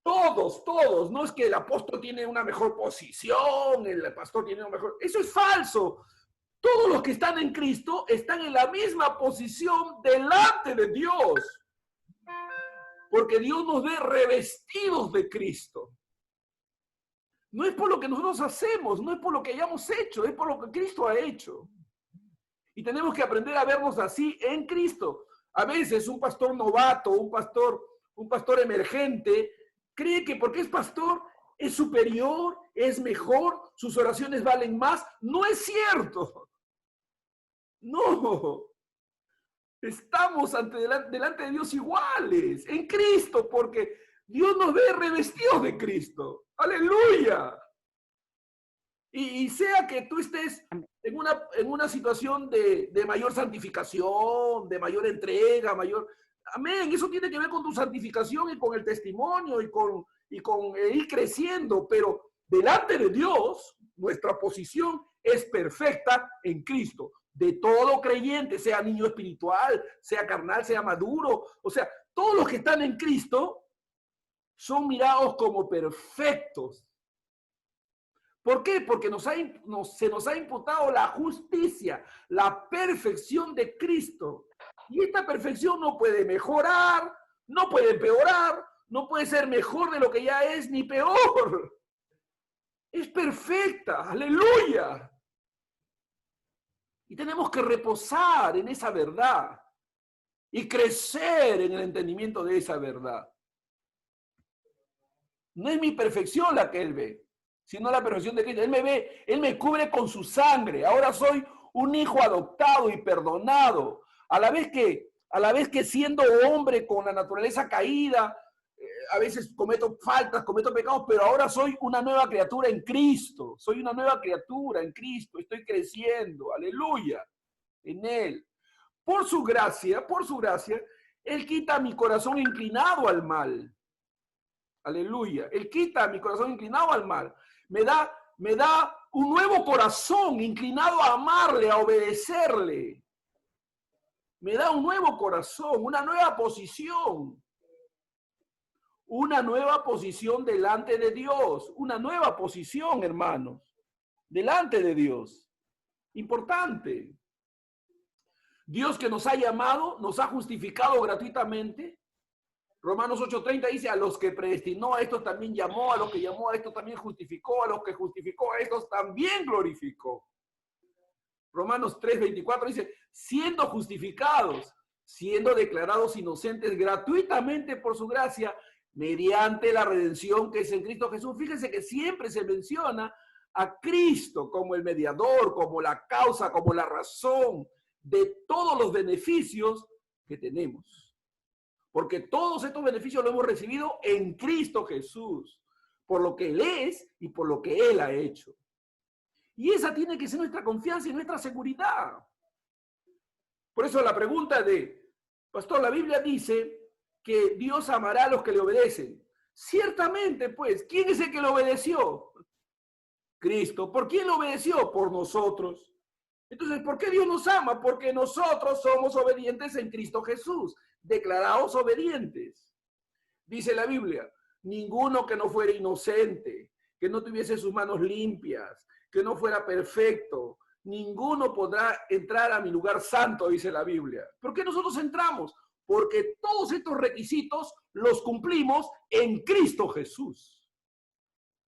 todos. No es que el apóstol tiene una mejor posición, el pastor tiene una mejor. Eso es falso. Todos los que están en Cristo están en la misma posición delante de Dios. Porque Dios nos ve revestidos de Cristo. No es por lo que nosotros hacemos, no es por lo que hayamos hecho, es por lo que Cristo ha hecho. Y tenemos que aprender a vernos así en Cristo. A veces un pastor novato, un pastor emergente, cree que porque es pastor es superior, es mejor, sus oraciones valen más. No es cierto. No. Estamos delante de Dios iguales, en Cristo, porque Dios nos ve revestidos de Cristo. ¡Aleluya! Y sea que tú estés en una situación de mayor santificación, de mayor entrega, Amén, eso tiene que ver con tu santificación y con el testimonio y con ir creciendo, pero delante de Dios, nuestra posición es perfecta en Cristo. De todo creyente, sea niño espiritual, sea carnal, sea maduro, o sea, todos los que están en Cristo son mirados como perfectos. ¿Por qué? Porque se nos ha imputado la justicia, la perfección de Cristo. Y esta perfección no puede mejorar, no puede empeorar, no puede ser mejor de lo que ya es, ni peor. Es perfecta, aleluya. Y tenemos que reposar en esa verdad y crecer en el entendimiento de esa verdad. No es mi perfección la que Él ve, sino la perfección de Cristo. Él me ve, Él me cubre con su sangre. Ahora soy un hijo adoptado y perdonado. A la vez que siendo hombre con la naturaleza caída, a veces cometo faltas, cometo pecados, pero ahora soy una nueva criatura en Cristo. Soy una nueva criatura en Cristo. Estoy creciendo, aleluya, en Él. Por su gracia, Él quita mi corazón inclinado al mal. Aleluya. Él quita mi corazón inclinado al mal. Me da un nuevo corazón inclinado a amarle, a obedecerle. Me da un nuevo corazón, una nueva posición. Una nueva posición delante de Dios. Una nueva posición, hermanos. Delante de Dios. Importante. Dios que nos ha llamado, nos ha justificado gratuitamente. Romanos 8:30 dice, a los que predestinó a estos también llamó, a los que llamó a estos también justificó, a los que justificó a estos también glorificó. Romanos 3:24 dice, siendo justificados, siendo declarados inocentes gratuitamente por su gracia, mediante la redención que es en Cristo Jesús. Fíjense que siempre se menciona a Cristo como el mediador, como la causa, como la razón de todos los beneficios que tenemos. Porque todos estos beneficios los hemos recibido en Cristo Jesús, por lo que Él es y por lo que Él ha hecho. Y esa tiene que ser nuestra confianza y nuestra seguridad. Por eso la pregunta de, pastor, la Biblia dice que Dios amará a los que le obedecen. Ciertamente, pues, ¿quién es el que le obedeció? Cristo. ¿Por quién le obedeció? Por nosotros. Entonces, ¿por qué Dios nos ama? Porque nosotros somos obedientes en Cristo Jesús, declarados obedientes. Dice la Biblia, ninguno que no fuera inocente, que no tuviese sus manos limpias, que no fuera perfecto, ninguno podrá entrar a mi lugar santo, dice la Biblia. ¿Por qué nosotros entramos? Porque todos estos requisitos los cumplimos en Cristo Jesús.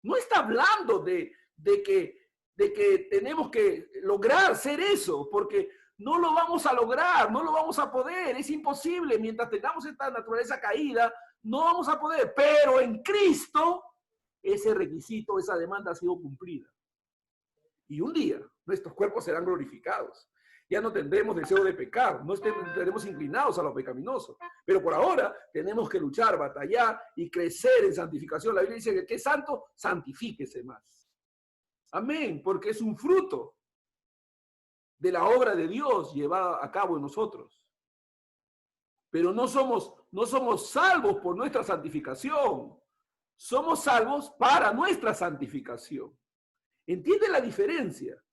No está hablando de que tenemos que lograr ser eso, porque no lo vamos a lograr, no lo vamos a poder, es imposible. Mientras tengamos esta naturaleza caída, no vamos a poder, pero en Cristo ese requisito, esa demanda ha sido cumplida. Y un día nuestros cuerpos serán glorificados. Ya no tendremos deseo de pecar, no estaremos inclinados a lo pecaminoso. Pero por ahora tenemos que luchar, batallar y crecer en santificación. La Biblia dice que el que es santo, santifíquese más. Amén, porque es un fruto de la obra de Dios llevada a cabo en nosotros. Pero no somos salvos por nuestra santificación. Somos salvos para nuestra santificación. ¿Entiende la diferencia?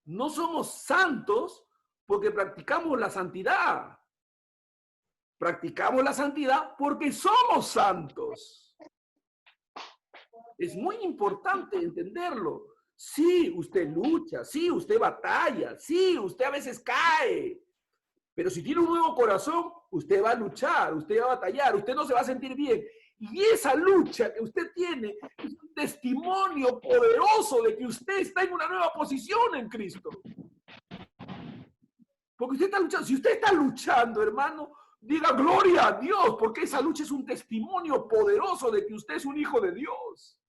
No somos santos porque practicamos la santidad. Practicamos la santidad porque somos santos. Es muy importante entenderlo. Sí, usted lucha, sí, usted batalla, sí, usted a veces cae. Pero si tiene un nuevo corazón, usted va a luchar, usted va a batallar, usted no se va a sentir bien. Y esa lucha que usted tiene es un testimonio poderoso de que usted está en una nueva posición en Cristo. Porque usted está luchando. Si usted está luchando, hermano, diga gloria a Dios, porque esa lucha es un testimonio poderoso de que usted es un hijo de Dios.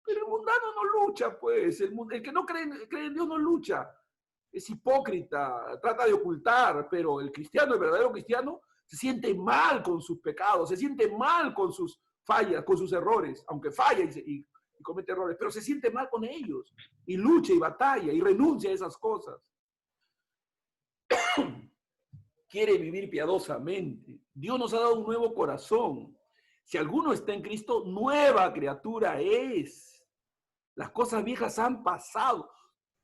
Pero el mundano no lucha, pues. El que no cree en Dios no lucha. Es hipócrita, trata de ocultar, pero el cristiano, el verdadero cristiano, se siente mal con sus pecados, se siente mal con sus fallas, con sus errores, aunque falla y comete errores, pero se siente mal con ellos, y lucha y batalla y renuncia a esas cosas. Quiere vivir piadosamente. Dios nos ha dado un nuevo corazón. Si alguno está en Cristo, nueva criatura es. Las cosas viejas han pasado.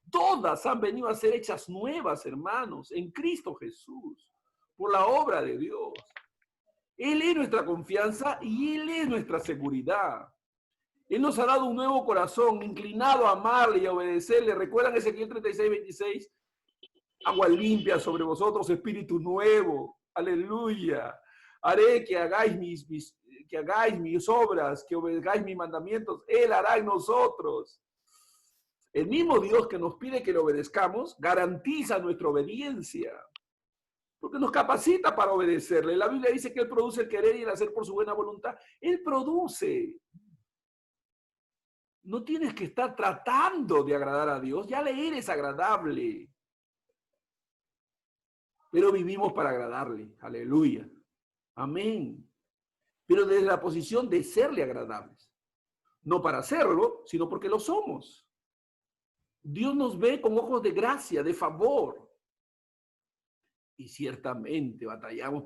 Todas han venido a ser hechas nuevas, hermanos, en Cristo Jesús, por la obra de Dios. Él es nuestra confianza y Él es nuestra seguridad. Él nos ha dado un nuevo corazón, inclinado a amarle y a obedecerle. ¿Recuerdan Ezequiel 36, 26? Agua limpia sobre vosotros, espíritu nuevo. Aleluya. Haré que hagáis mis obras, que obedezcáis mis mandamientos. Él hará en nosotros. El mismo Dios que nos pide que le obedezcamos, garantiza nuestra obediencia. Porque nos capacita para obedecerle. La Biblia dice que Él produce el querer y el hacer por su buena voluntad. Él produce. No tienes que estar tratando de agradar a Dios. Ya le eres agradable. Pero vivimos para agradarle. Aleluya. Amén. Pero desde la posición de serle agradables. No para hacerlo, sino porque lo somos. Dios nos ve con ojos de gracia, de favor. Y ciertamente batallamos,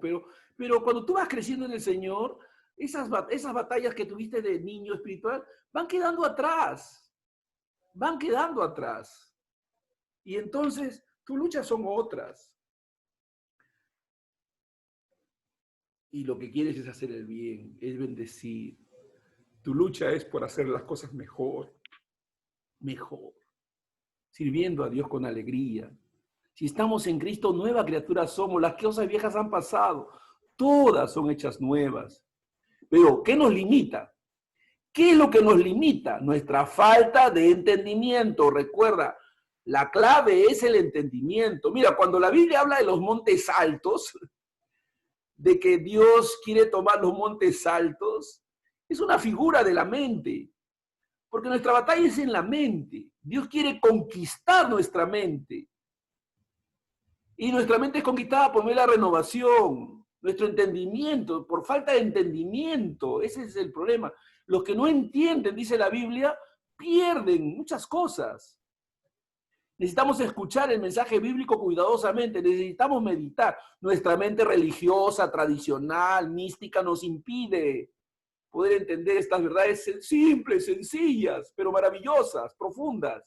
pero cuando tú vas creciendo en el Señor, esas batallas que tuviste de niño espiritual van quedando atrás. Van quedando atrás. Y entonces tus luchas son otras. Y lo que quieres es hacer el bien, es bendecir. Tu lucha es por hacer las cosas mejor. Mejor. Sirviendo a Dios con alegría. Si estamos en Cristo, nueva criatura somos. Las cosas viejas han pasado. Todas son hechas nuevas. Pero, ¿qué nos limita? ¿Qué es lo que nos limita? Nuestra falta de entendimiento. Recuerda, la clave es el entendimiento. Mira, cuando la Biblia habla de los montes altos, de que Dios quiere tomar los montes altos, es una figura de la mente. Porque nuestra batalla es en la mente. Dios quiere conquistar nuestra mente. Y nuestra mente es conquistada por medio de la renovación, nuestro entendimiento, por falta de entendimiento. Ese es el problema. Los que no entienden, dice la Biblia, pierden muchas cosas. Necesitamos escuchar el mensaje bíblico cuidadosamente, necesitamos meditar. Nuestra mente religiosa, tradicional, mística nos impide poder entender estas verdades simples, sencillas, pero maravillosas, profundas.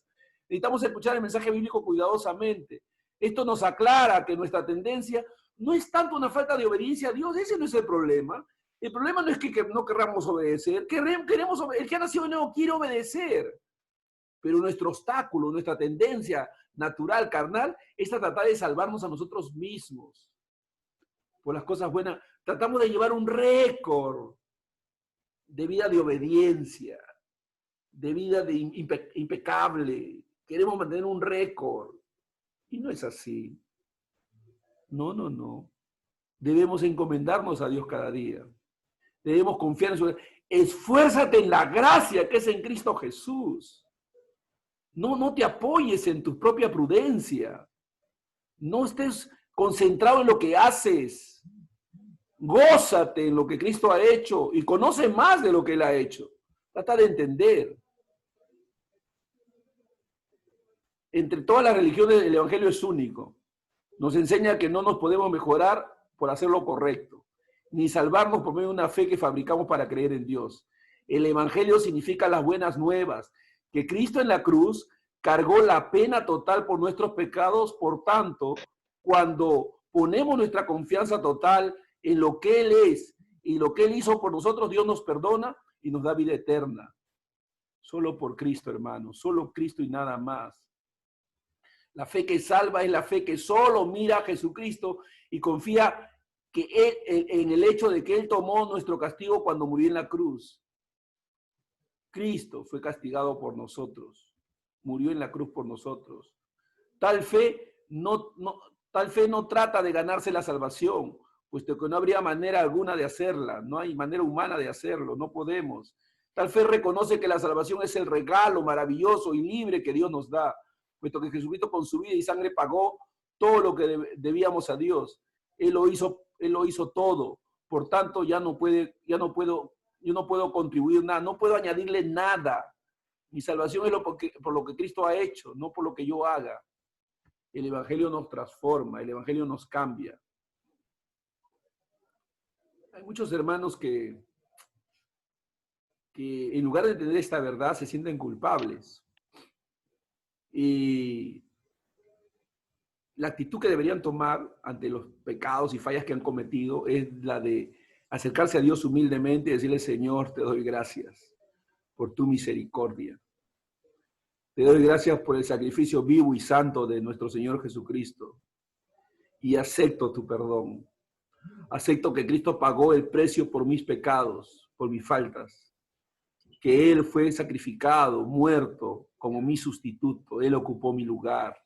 Necesitamos escuchar el mensaje bíblico cuidadosamente. Esto nos aclara que nuestra tendencia no es tanto una falta de obediencia a Dios, ese no es el problema. El problema no es que no querramos obedecer, el que ha nacido de nuevo quiere obedecer. Pero nuestro obstáculo, nuestra tendencia natural, carnal, es a tratar de salvarnos a nosotros mismos. Por las cosas buenas, tratamos de llevar un récord de vida de obediencia, de vida impecable. Queremos mantener un récord. Y no es así. No, no, no. Debemos encomendarnos a Dios cada día. Debemos confiar en su... Esfuérzate en la gracia que es en Cristo Jesús. No te apoyes en tu propia prudencia. No estés concentrado en lo que haces. Gózate en lo que Cristo ha hecho y conoce más de lo que Él ha hecho. Trata de entender. Entre todas las religiones, el Evangelio es único. Nos enseña que no nos podemos mejorar por hacer lo correcto, ni salvarnos por medio de una fe que fabricamos para creer en Dios. El Evangelio significa las buenas nuevas, que Cristo en la cruz cargó la pena total por nuestros pecados. Por tanto, cuando ponemos nuestra confianza total en lo que Él es y lo que Él hizo por nosotros, Dios nos perdona y nos da vida eterna. Solo por Cristo, hermanos, solo Cristo y nada más. La fe que salva es la fe que solo mira a Jesucristo y confía que en el hecho de que Él tomó nuestro castigo cuando murió en la cruz. Cristo fue castigado por nosotros, murió en la cruz por nosotros. Tal fe no trata de ganarse la salvación, puesto que no habría manera alguna de hacerla, no hay manera humana de hacerlo, no podemos. Tal fe reconoce que la salvación es el regalo maravilloso y libre que Dios nos da, puesto que Jesucristo con su vida y sangre pagó todo lo que debíamos a Dios. Él lo hizo todo. Por tanto, yo no puedo contribuir nada, no puedo añadirle nada. Mi salvación es por lo que Cristo ha hecho, no por lo que yo haga. El Evangelio nos transforma, el Evangelio nos cambia. Hay muchos hermanos que en lugar de entender esta verdad se sienten culpables. Y la actitud que deberían tomar ante los pecados y fallas que han cometido es la de acercarse a Dios humildemente y decirle: Señor, te doy gracias. por tu misericordia. Te doy gracias por el sacrificio vivo y santo de nuestro Señor Jesucristo. Y acepto tu perdón. Acepto que Cristo pagó el precio por mis pecados, por mis faltas. Que Él fue sacrificado, muerto como mi sustituto. Él ocupó mi lugar.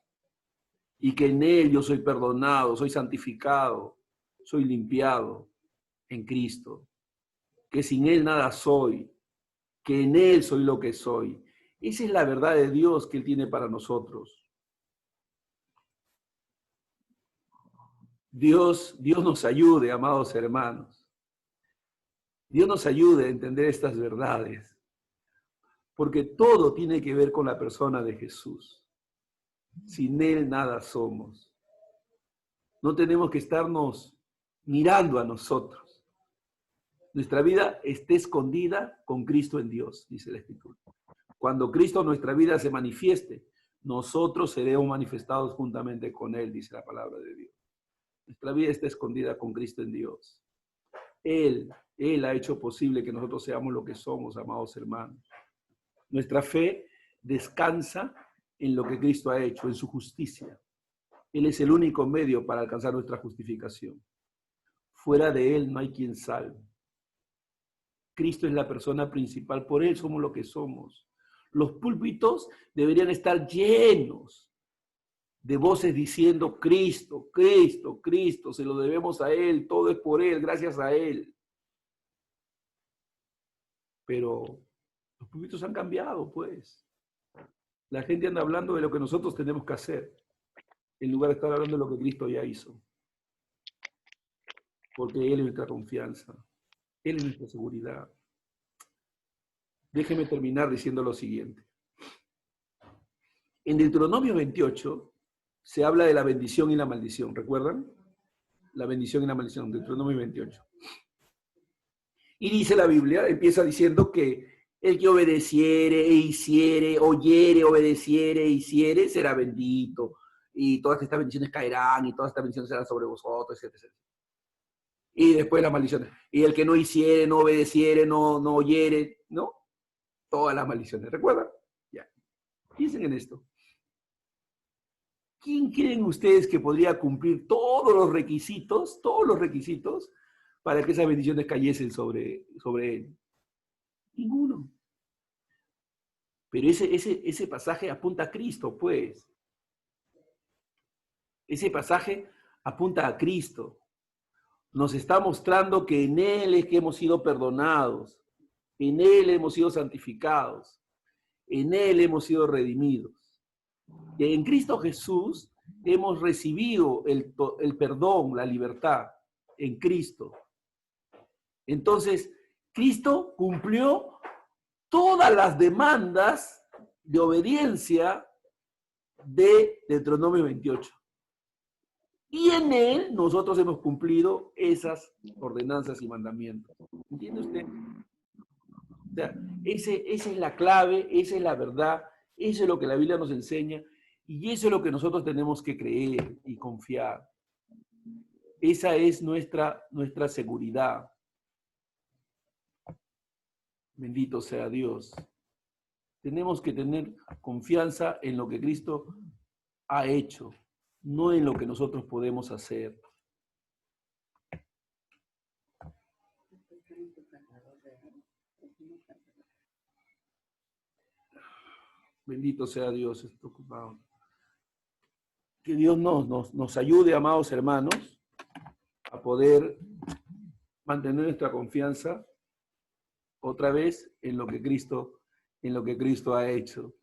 Y que en Él yo soy perdonado, soy santificado, soy limpiado en Cristo. Que sin Él nada soy. Que en Él soy lo que soy. Esa es la verdad de Dios que Él tiene para nosotros. Dios nos ayude, amados hermanos. Dios nos ayude a entender estas verdades, porque todo tiene que ver con la persona de Jesús. Sin Él nada somos. No tenemos que estarnos mirando a nosotros. Nuestra vida está escondida con Cristo en Dios, dice la Escritura. Cuando Cristo en nuestra vida se manifieste, nosotros seremos manifestados juntamente con Él, dice la palabra de Dios. Nuestra vida está escondida con Cristo en Dios. Él ha hecho posible que nosotros seamos lo que somos, amados hermanos. Nuestra fe descansa en lo que Cristo ha hecho, en su justicia. Él es el único medio para alcanzar nuestra justificación. Fuera de Él no hay quien salve. Cristo es la persona principal, por Él somos lo que somos. Los púlpitos deberían estar llenos de voces diciendo Cristo, Cristo, Cristo, se lo debemos a Él, todo es por Él, gracias a Él. Pero los púlpitos han cambiado, pues. La gente anda hablando de lo que nosotros tenemos que hacer, en lugar de estar hablando de lo que Cristo ya hizo. Porque Él es nuestra confianza, Él es nuestra seguridad. Déjeme terminar diciendo lo siguiente. En Deuteronomio 28 se habla de la bendición y la maldición, ¿recuerdan? La bendición y la maldición, Deuteronomio 28. Y dice la Biblia, empieza diciendo que el que obedeciere e hiciere, oyere, obedeciere e hiciere, será bendito. Y todas estas bendiciones caerán, y todas estas bendiciones serán sobre vosotros, etc. Y después las maldiciones. Y el que no hiciere, no obedeciere, no oyere, ¿no? Todas las maldiciones, ¿recuerdan? Ya. Piensen en esto. ¿Quién creen ustedes que podría cumplir todos los requisitos para que esas bendiciones cayesen sobre él? Ninguno. Pero ese pasaje apunta a Cristo, pues. Ese pasaje apunta a Cristo. Nos está mostrando que en Él es que hemos sido perdonados, en Él hemos sido santificados, en Él hemos sido redimidos. Y en Cristo Jesús hemos recibido el perdón, la libertad, en Cristo. Entonces, Cristo cumplió todas las demandas de obediencia de Deuteronomio 28. Y en Él nosotros hemos cumplido esas ordenanzas y mandamientos. ¿Entiende usted? O sea, esa es la clave, esa es la verdad, eso es lo que la Biblia nos enseña y eso es lo que nosotros tenemos que creer y confiar. Esa es nuestra seguridad. Bendito sea Dios. Tenemos que tener confianza en lo que Cristo ha hecho, no en lo que nosotros podemos hacer. Bendito sea Dios, estoy ocupado. Que Dios nos ayude, amados hermanos, a poder mantener nuestra confianza otra vez en lo que Cristo ha hecho.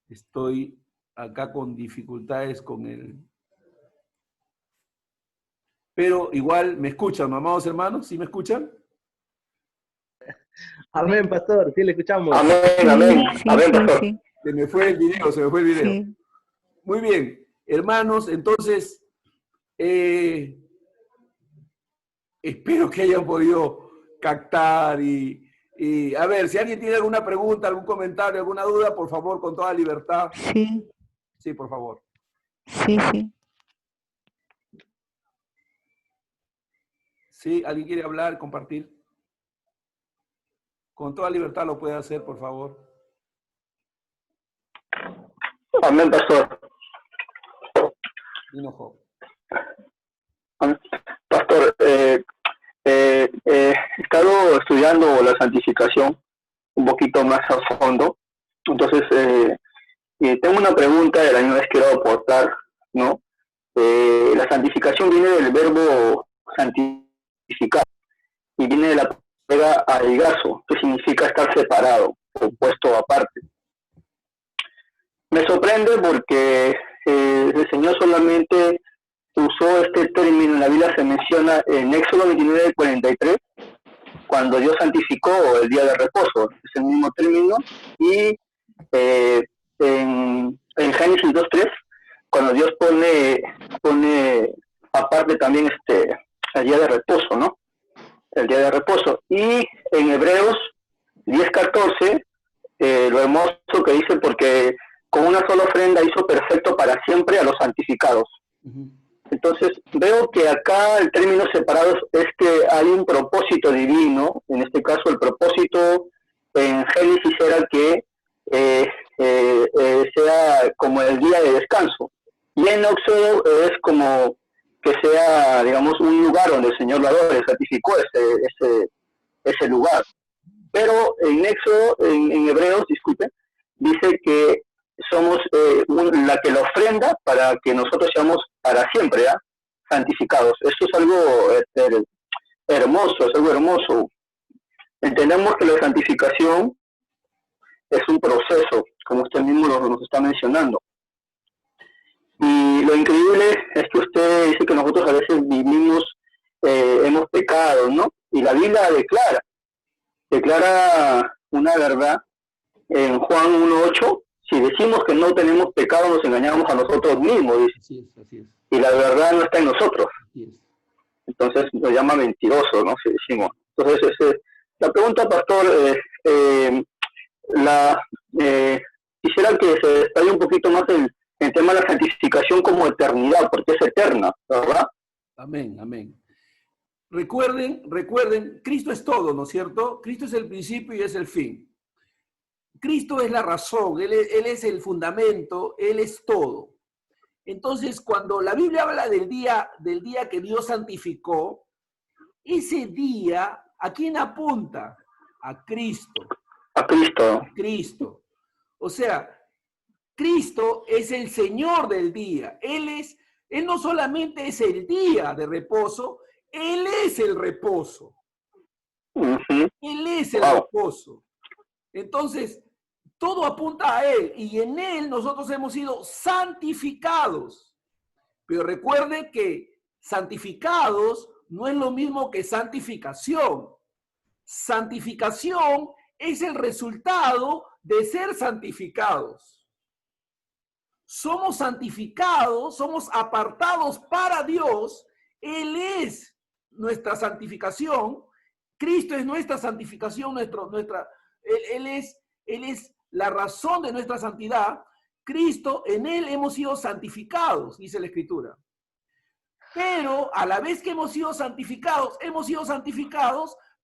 Estoy acá con dificultades con él. Pero igual me escuchan, ¿no, amados hermanos? ¿Sí me escuchan? Amén, pastor, sí le escuchamos. Amén, amén, Sí, amén, sí, pastor. sí, Se me fue el video. sí. Muy bien, hermanos, entonces, espero que hayan podido captar y a ver, si alguien tiene alguna pregunta, algún comentario, alguna duda, por favor, con toda libertad. Sí, Sí, por favor. sí, sí. ¿Sí? ¿Alguien quiere hablar, compartir? Con toda libertad lo puede hacer, por favor. Amén, pastor. Enojo. Amén. Pastor, he estado estudiando la santificación un poquito más a fondo. Entonces, tengo una pregunta de la misma vez quiero aportar, ¿no? La santificación viene del verbo santificar y viene de la palabra aigazo, que significa estar separado o puesto aparte. Me sorprende porque el Señor solamente usó este término, en la Biblia se menciona en Éxodo 29:43, cuando Dios santificó el día de reposo, es el mismo término, y en Génesis 2:3, cuando Dios pone aparte también el día de reposo, ¿no? El día de reposo. Y en Hebreos 10:14, lo hermoso que dice, porque con una sola ofrenda hizo perfecto para siempre a los santificados. Entonces, veo que acá el término separados es que hay un propósito divino. En este caso, el propósito en Génesis era que sea como el día de descanso. Y en Éxodo es como que sea, digamos, un lugar donde el Señor lo adore, santificó ese lugar. Pero en Éxodo, en Hebreos, disculpe, dice que somos la que lo ofrenda para que nosotros seamos para siempre, ¿eh? Santificados. Esto es algo hermoso, es algo hermoso. Entendemos que la santificación es un proceso, como usted mismo nos está mencionando. Y lo increíble es que usted dice que nosotros a veces hemos pecado, ¿no? Y la Biblia declara una verdad en Juan 1:8. Si decimos que no tenemos pecado, nos engañamos a nosotros mismos, dice. Así es. Y la verdad no está en nosotros. Así es. Entonces nos llama mentiroso, ¿no? Si decimos. Entonces, la pregunta, pastor, quisiera que se detalle un poquito más el tema de la santificación como eternidad, porque es eterna, ¿verdad? Amén, amén. Recuerden, Cristo es todo, ¿no es cierto? Cristo es el principio y es el fin. Cristo es la razón, Él es el fundamento, Él es todo. Entonces, cuando la Biblia habla del día que Dios santificó, ese día, ¿a quién apunta? A Cristo. A Cristo. A Cristo. O sea, Cristo es el Señor del día. Él no solamente es el día de reposo, Él es el reposo. Él es el reposo. Entonces, todo apunta a Él y en Él nosotros hemos sido santificados. Pero recuerde que santificados no es lo mismo que santificación. Santificación es el resultado de ser santificados. Somos santificados, somos apartados para Dios. Él es nuestra santificación. Cristo es nuestra santificación, Él es la razón de nuestra santidad. Cristo, en Él hemos sido santificados, dice la Escritura. Pero a la vez que hemos sido santificados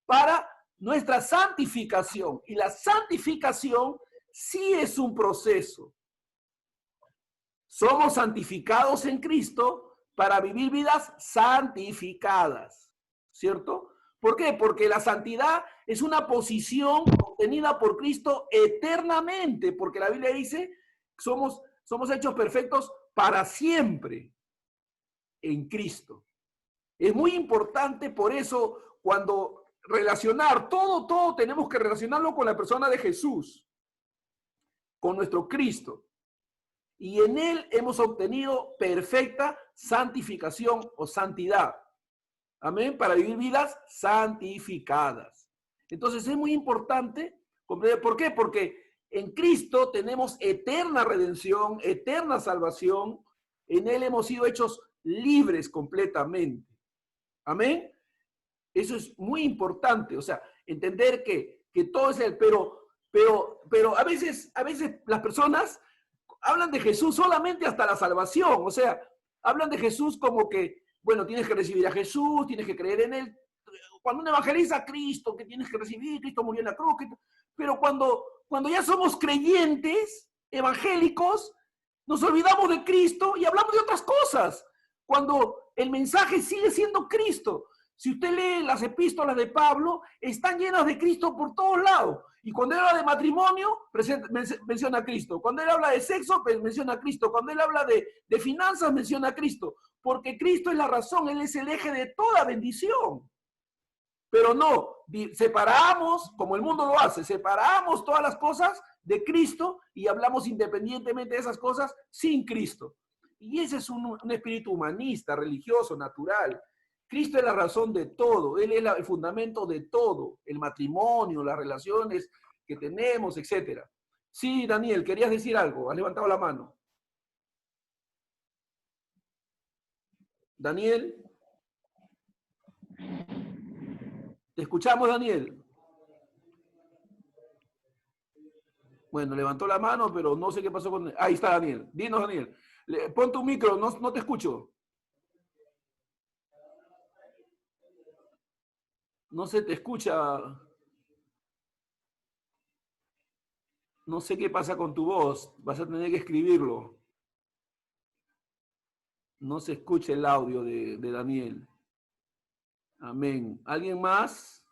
para nuestra santificación. Y la santificación sí es un proceso. Somos santificados en Cristo para vivir vidas santificadas, ¿cierto? ¿Por qué? Porque la santidad es una posición obtenida por Cristo eternamente, porque la Biblia dice, somos hechos perfectos para siempre en Cristo. Es muy importante por eso cuando relacionar, todo tenemos que relacionarlo con la persona de Jesús, con nuestro Cristo. Y en Él hemos obtenido perfecta santificación o santidad. Amén, para vivir vidas santificadas. Entonces es muy importante comprender. ¿Por qué? Porque en Cristo tenemos eterna redención, eterna salvación. En Él hemos sido hechos libres completamente. Amén. Eso es muy importante. O sea, entender que todo es Él. Pero a veces las personas hablan de Jesús solamente hasta la salvación. O sea, hablan de Jesús como que, bueno, tienes que recibir a Jesús, tienes que creer en Él. cuando uno evangeliza a Cristo, que tienes que recibir, Cristo murió en la cruz, pero cuando ya somos creyentes, evangélicos, nos olvidamos de Cristo y hablamos de otras cosas, cuando el mensaje sigue siendo Cristo. Si usted lee las epístolas de Pablo, están llenas de Cristo por todos lados. Y cuando él habla de matrimonio, menciona a Cristo. Cuando él habla de sexo, menciona a Cristo. Cuando él habla de finanzas, menciona a Cristo. Porque Cristo es la razón, Él es el eje de toda bendición. Pero no, separamos, como el mundo lo hace, separamos todas las cosas de Cristo y hablamos independientemente de esas cosas sin Cristo. Y ese es un espíritu humanista, religioso, natural. Cristo es la razón de todo, Él es el fundamento de todo, el matrimonio, las relaciones que tenemos, etc. Sí, Daniel, querías decir algo, has levantado la mano. Daniel. Te escuchamos, Daniel. Bueno, levantó la mano, pero no sé qué pasó con... Ahí está, Daniel. Dinos, Daniel. Pon tu micro, no te escucho. No se te escucha. No sé qué pasa con tu voz. Vas a tener que escribirlo. No se escucha el audio de Daniel. Amén. ¿Alguien más?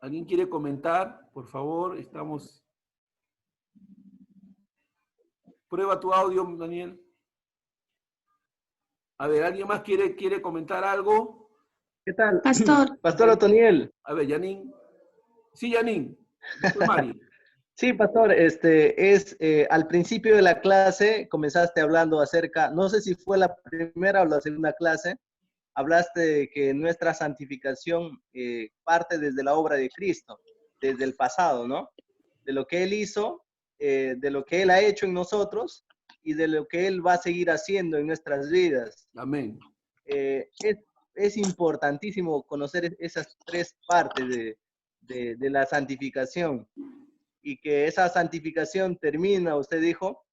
¿Alguien quiere comentar? Por favor, estamos... Prueba tu audio, Daniel. A ver, ¿alguien más quiere comentar algo? ¿Qué tal? Pastor. Pastor Otoniel. A ver, Yanin. Sí, Yanin. Mari. Sí, pastor, al principio de la clase comenzaste hablando acerca, no sé si fue la primera o la segunda clase, hablaste de que nuestra santificación parte desde la obra de Cristo, desde el pasado, ¿no? De lo que Él hizo, de lo que Él ha hecho en nosotros y de lo que Él va a seguir haciendo en nuestras vidas. Amén. Es importantísimo conocer esas tres partes de la santificación y que esa santificación termina, usted dijo,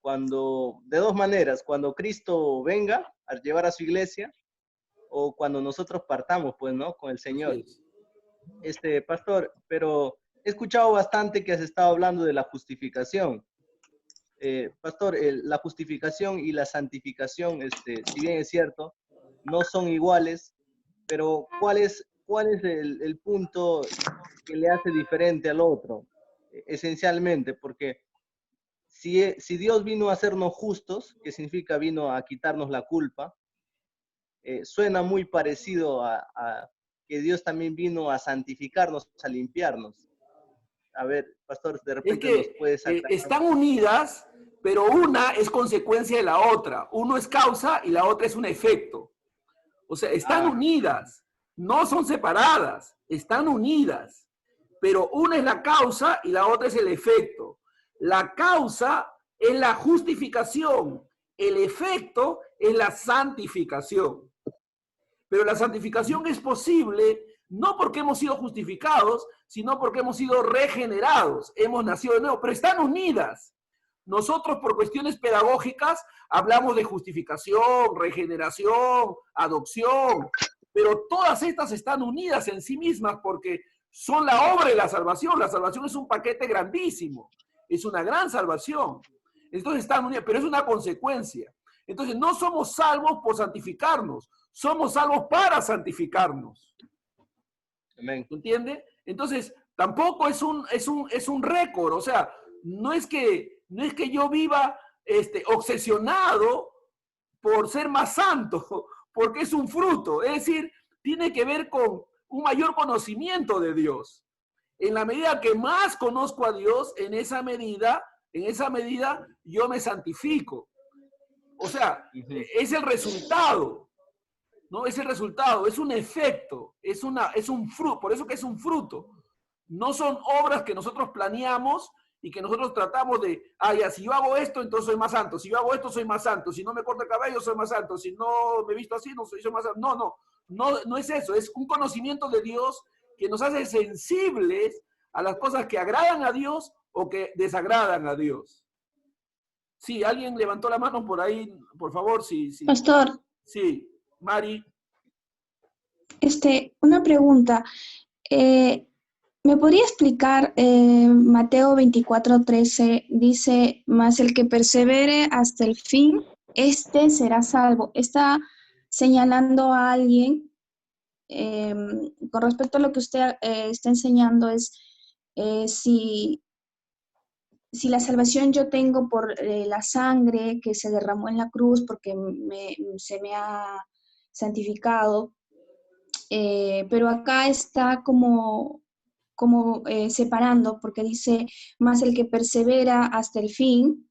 de dos maneras, cuando Cristo venga a llevar a su iglesia o cuando nosotros partamos, pues, ¿no? Con el Señor. Pastor, pero he escuchado bastante que has estado hablando de la justificación. Pastor, la justificación y la santificación, si bien es cierto, no son iguales, pero ¿cuál es el punto que le hace diferente al otro? Esencialmente, porque si Dios vino a hacernos justos, que significa vino a quitarnos la culpa, suena muy parecido a que Dios también vino a santificarnos, a limpiarnos. A ver, pastor, de repente es nos puedes aclarar. Están unidas, pero una es consecuencia de la otra. Uno es causa y la otra es un efecto. O sea, están unidas, no son separadas, están unidas. Pero una es la causa y la otra es el efecto. La causa es la justificación, el efecto es la santificación. Pero la santificación es posible no porque hemos sido justificados, sino porque hemos sido regenerados, hemos nacido de nuevo, pero están unidas. Nosotros por cuestiones pedagógicas hablamos de justificación, regeneración, adopción, pero todas estas están unidas en sí mismas porque son la obra de la salvación. La salvación es un paquete grandísimo, es una gran salvación. Entonces están unidas, pero es una consecuencia. Entonces no somos salvos por santificarnos, somos salvos para santificarnos. Amén. ¿Entiende? Entonces tampoco es un récord, o sea, no es que yo viva obsesionado por ser más santo, porque es un fruto, es decir, tiene que ver con un mayor conocimiento de Dios. En la medida que más conozco a Dios, en esa medida yo me santifico. O sea, es el resultado, ¿no? Es el resultado, es un efecto, es un fruto, por eso que es un fruto. No son obras que nosotros planeamos y que nosotros tratamos de, ya, si yo hago esto, entonces soy más santo, si yo hago esto, soy más santo, si no me corto el cabello, soy más santo, si no me visto así, no soy más santo. No es eso, es un conocimiento de Dios que nos hace sensibles a las cosas que agradan a Dios o que desagradan a Dios. Sí, alguien levantó la mano por ahí, por favor, sí. Pastor. Sí, Mari. Una pregunta. ¿Me podría explicar, Mateo 24:13 dice, mas el que persevere hasta el fin, este será salvo? Está señalando a alguien, con respecto a lo que usted está enseñando, es si la salvación yo tengo por la sangre que se derramó en la cruz, porque se me ha santificado, pero acá está como separando, porque dice, más el que persevera hasta el fin,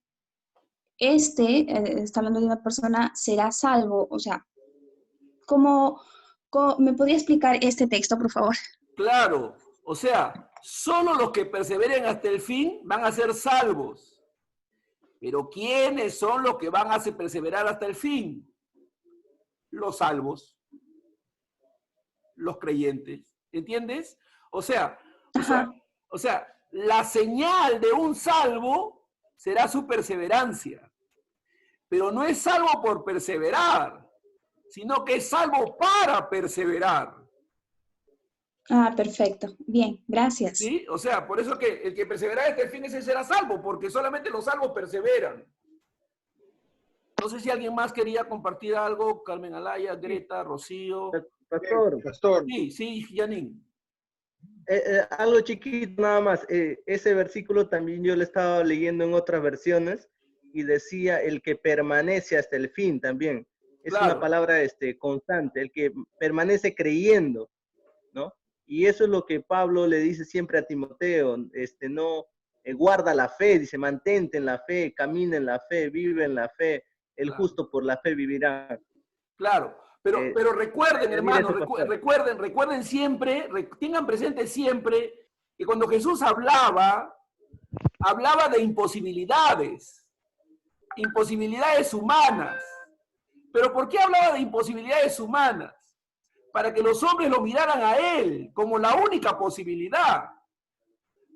está hablando de una persona, será salvo. O sea, ¿me podría explicar este texto, por favor? Claro, o sea, solo los que perseveren hasta el fin van a ser salvos. Pero ¿quiénes son los que van a perseverar hasta el fin? Los salvos, los creyentes, ¿entiendes? O sea, la señal de un salvo será su perseverancia. Pero no es salvo por perseverar, sino que es salvo para perseverar. Ah, perfecto. Bien, gracias. ¿Sí? O sea, por eso que el que persevera hasta el fin ese será salvo, porque solamente los salvos perseveran. No sé si alguien más quería compartir algo, Carmen Alaya, Greta, Rocío. Pastor. Sí, Janine. Algo chiquito nada más. Ese versículo también yo lo estaba leyendo en otras versiones y decía el que permanece hasta el fin también. Es Claro. una palabra constante, el que permanece creyendo, ¿no? Y eso es lo que Pablo le dice siempre a Timoteo, no guarda la fe, dice, mantente en la fe, camina en la fe, vive en la fe, el Claro. justo por la fe vivirá. Claro, pero recuerden, hermanos, recuerden siempre, tengan presente siempre que cuando Jesús hablaba de imposibilidades humanas. ¿Pero por qué hablaba de imposibilidades humanas? Para que los hombres lo miraran a Él como la única posibilidad.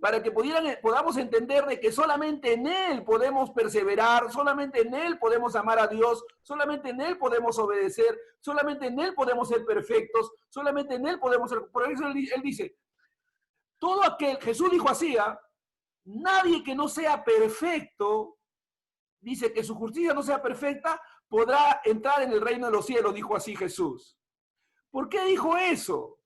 Para que podamos entender de que solamente en Él podemos perseverar, solamente en Él podemos amar a Dios, solamente en Él podemos obedecer, solamente en Él podemos ser perfectos, solamente en Él podemos ser... Por eso Él dice, todo aquel, Jesús dijo así, nadie que no sea perfecto, dice que su justicia no sea perfecta, podrá entrar en el reino de los cielos, dijo así Jesús. ¿Por qué dijo eso?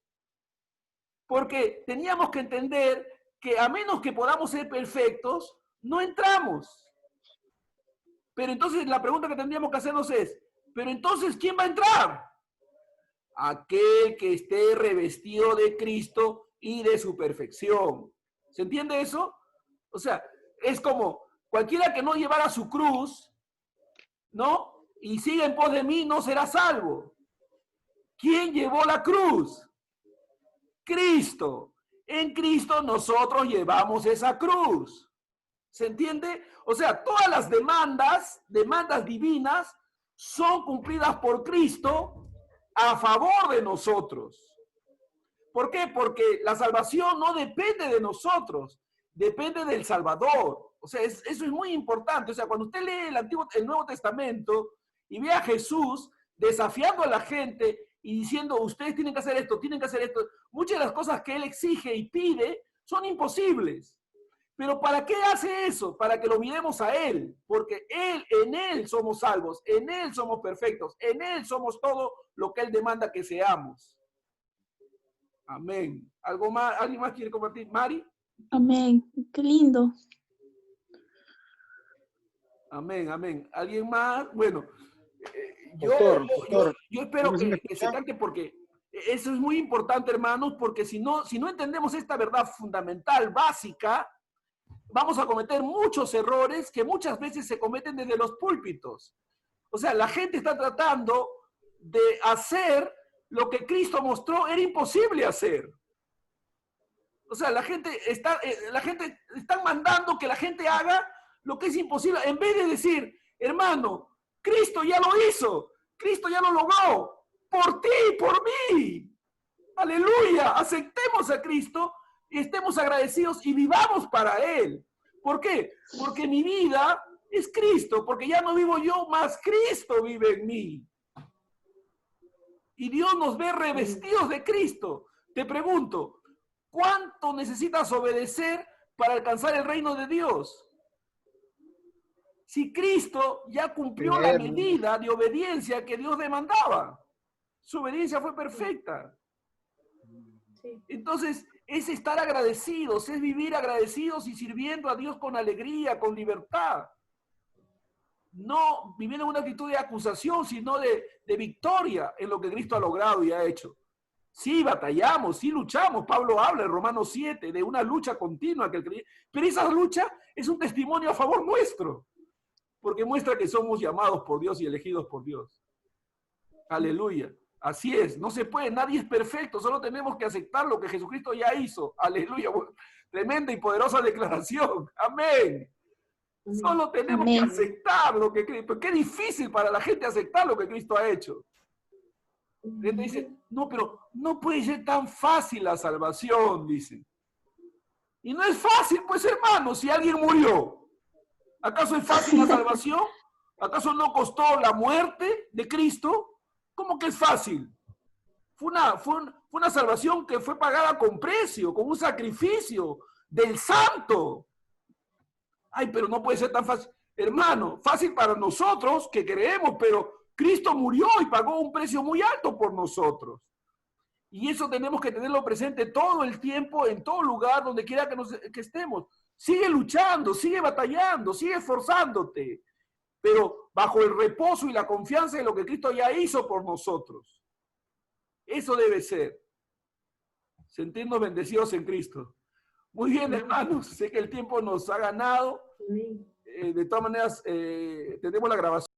Porque teníamos que entender que a menos que podamos ser perfectos, no entramos. Pero entonces la pregunta que tendríamos que hacernos es, ¿pero entonces quién va a entrar? Aquel que esté revestido de Cristo y de su perfección. ¿Se entiende eso? O sea, es como cualquiera que no llevara su cruz, ¿no? Y siga en pos de mí, no será salvo. ¿Quién llevó la cruz? Cristo. En Cristo nosotros llevamos esa cruz. ¿Se entiende? O sea, todas las demandas divinas, son cumplidas por Cristo a favor de nosotros. ¿Por qué? Porque la salvación no depende de nosotros, depende del Salvador. O sea, eso es muy importante. O sea, cuando usted lee el Nuevo Testamento y ve a Jesús desafiando a la gente y diciendo, ustedes tienen que hacer esto, muchas de las cosas que Él exige y pide son imposibles. Pero ¿para qué hace eso? Para que lo miremos a Él, porque en Él somos salvos, en Él somos perfectos, en Él somos todo lo que Él demanda que seamos. Amén. ¿Algo más? ¿Alguien más quiere compartir? ¿Mari? Amén. Qué lindo. Amén. ¿Alguien más? Bueno, yo espero que se cante porque eso es muy importante, hermanos, porque si no entendemos esta verdad fundamental, básica, vamos a cometer muchos errores que muchas veces se cometen desde los púlpitos. O sea, la gente está tratando de hacer lo que Cristo mostró era imposible hacer. O sea, la gente está mandando que la gente haga lo que es imposible, en vez de decir, hermano, Cristo ya lo hizo, Cristo ya lo logró, por ti, por mí. Aleluya, aceptemos a Cristo y estemos agradecidos y vivamos para Él. ¿Por qué? Porque mi vida es Cristo, porque ya no vivo yo, más Cristo vive en mí. Y Dios nos ve revestidos de Cristo. Te pregunto, ¿cuánto necesitas obedecer para alcanzar el reino de Dios? Si Cristo ya cumplió la medida de obediencia que Dios demandaba. Su obediencia fue perfecta. Entonces, es estar agradecidos, es vivir agradecidos y sirviendo a Dios con alegría, con libertad. No viviendo en una actitud de acusación, sino de victoria en lo que Cristo ha logrado y ha hecho. Sí, batallamos, sí luchamos. Pablo habla en Romanos 7 de una lucha continua. Pero esa lucha es un testimonio a favor nuestro, porque muestra que somos llamados por Dios y elegidos por Dios. Aleluya. Así es, no se puede, nadie es perfecto, solo tenemos que aceptar lo que Jesucristo ya hizo. Aleluya. Tremenda y poderosa declaración. Amén. Solo tenemos que aceptar lo que Cristo. Qué difícil para la gente aceptar lo que Cristo ha hecho. La gente dice, no, pero no puede ser tan fácil la salvación, dicen. Y no es fácil, pues hermano, si alguien murió. ¿Acaso es fácil la salvación? ¿Acaso no costó la muerte de Cristo? ¿Cómo que es fácil? Fue una salvación que fue pagada con precio, con un sacrificio del santo. Ay, pero no puede ser tan fácil. Hermano, fácil para nosotros que creemos, pero Cristo murió y pagó un precio muy alto por nosotros. Y eso tenemos que tenerlo presente todo el tiempo, en todo lugar, donde quiera que estemos. Sigue luchando, sigue batallando, sigue esforzándote, pero bajo el reposo y la confianza de lo que Cristo ya hizo por nosotros. Eso debe ser. Sentirnos bendecidos en Cristo. Muy bien, hermanos. Sé que el tiempo nos ha ganado. De todas maneras, tenemos la grabación.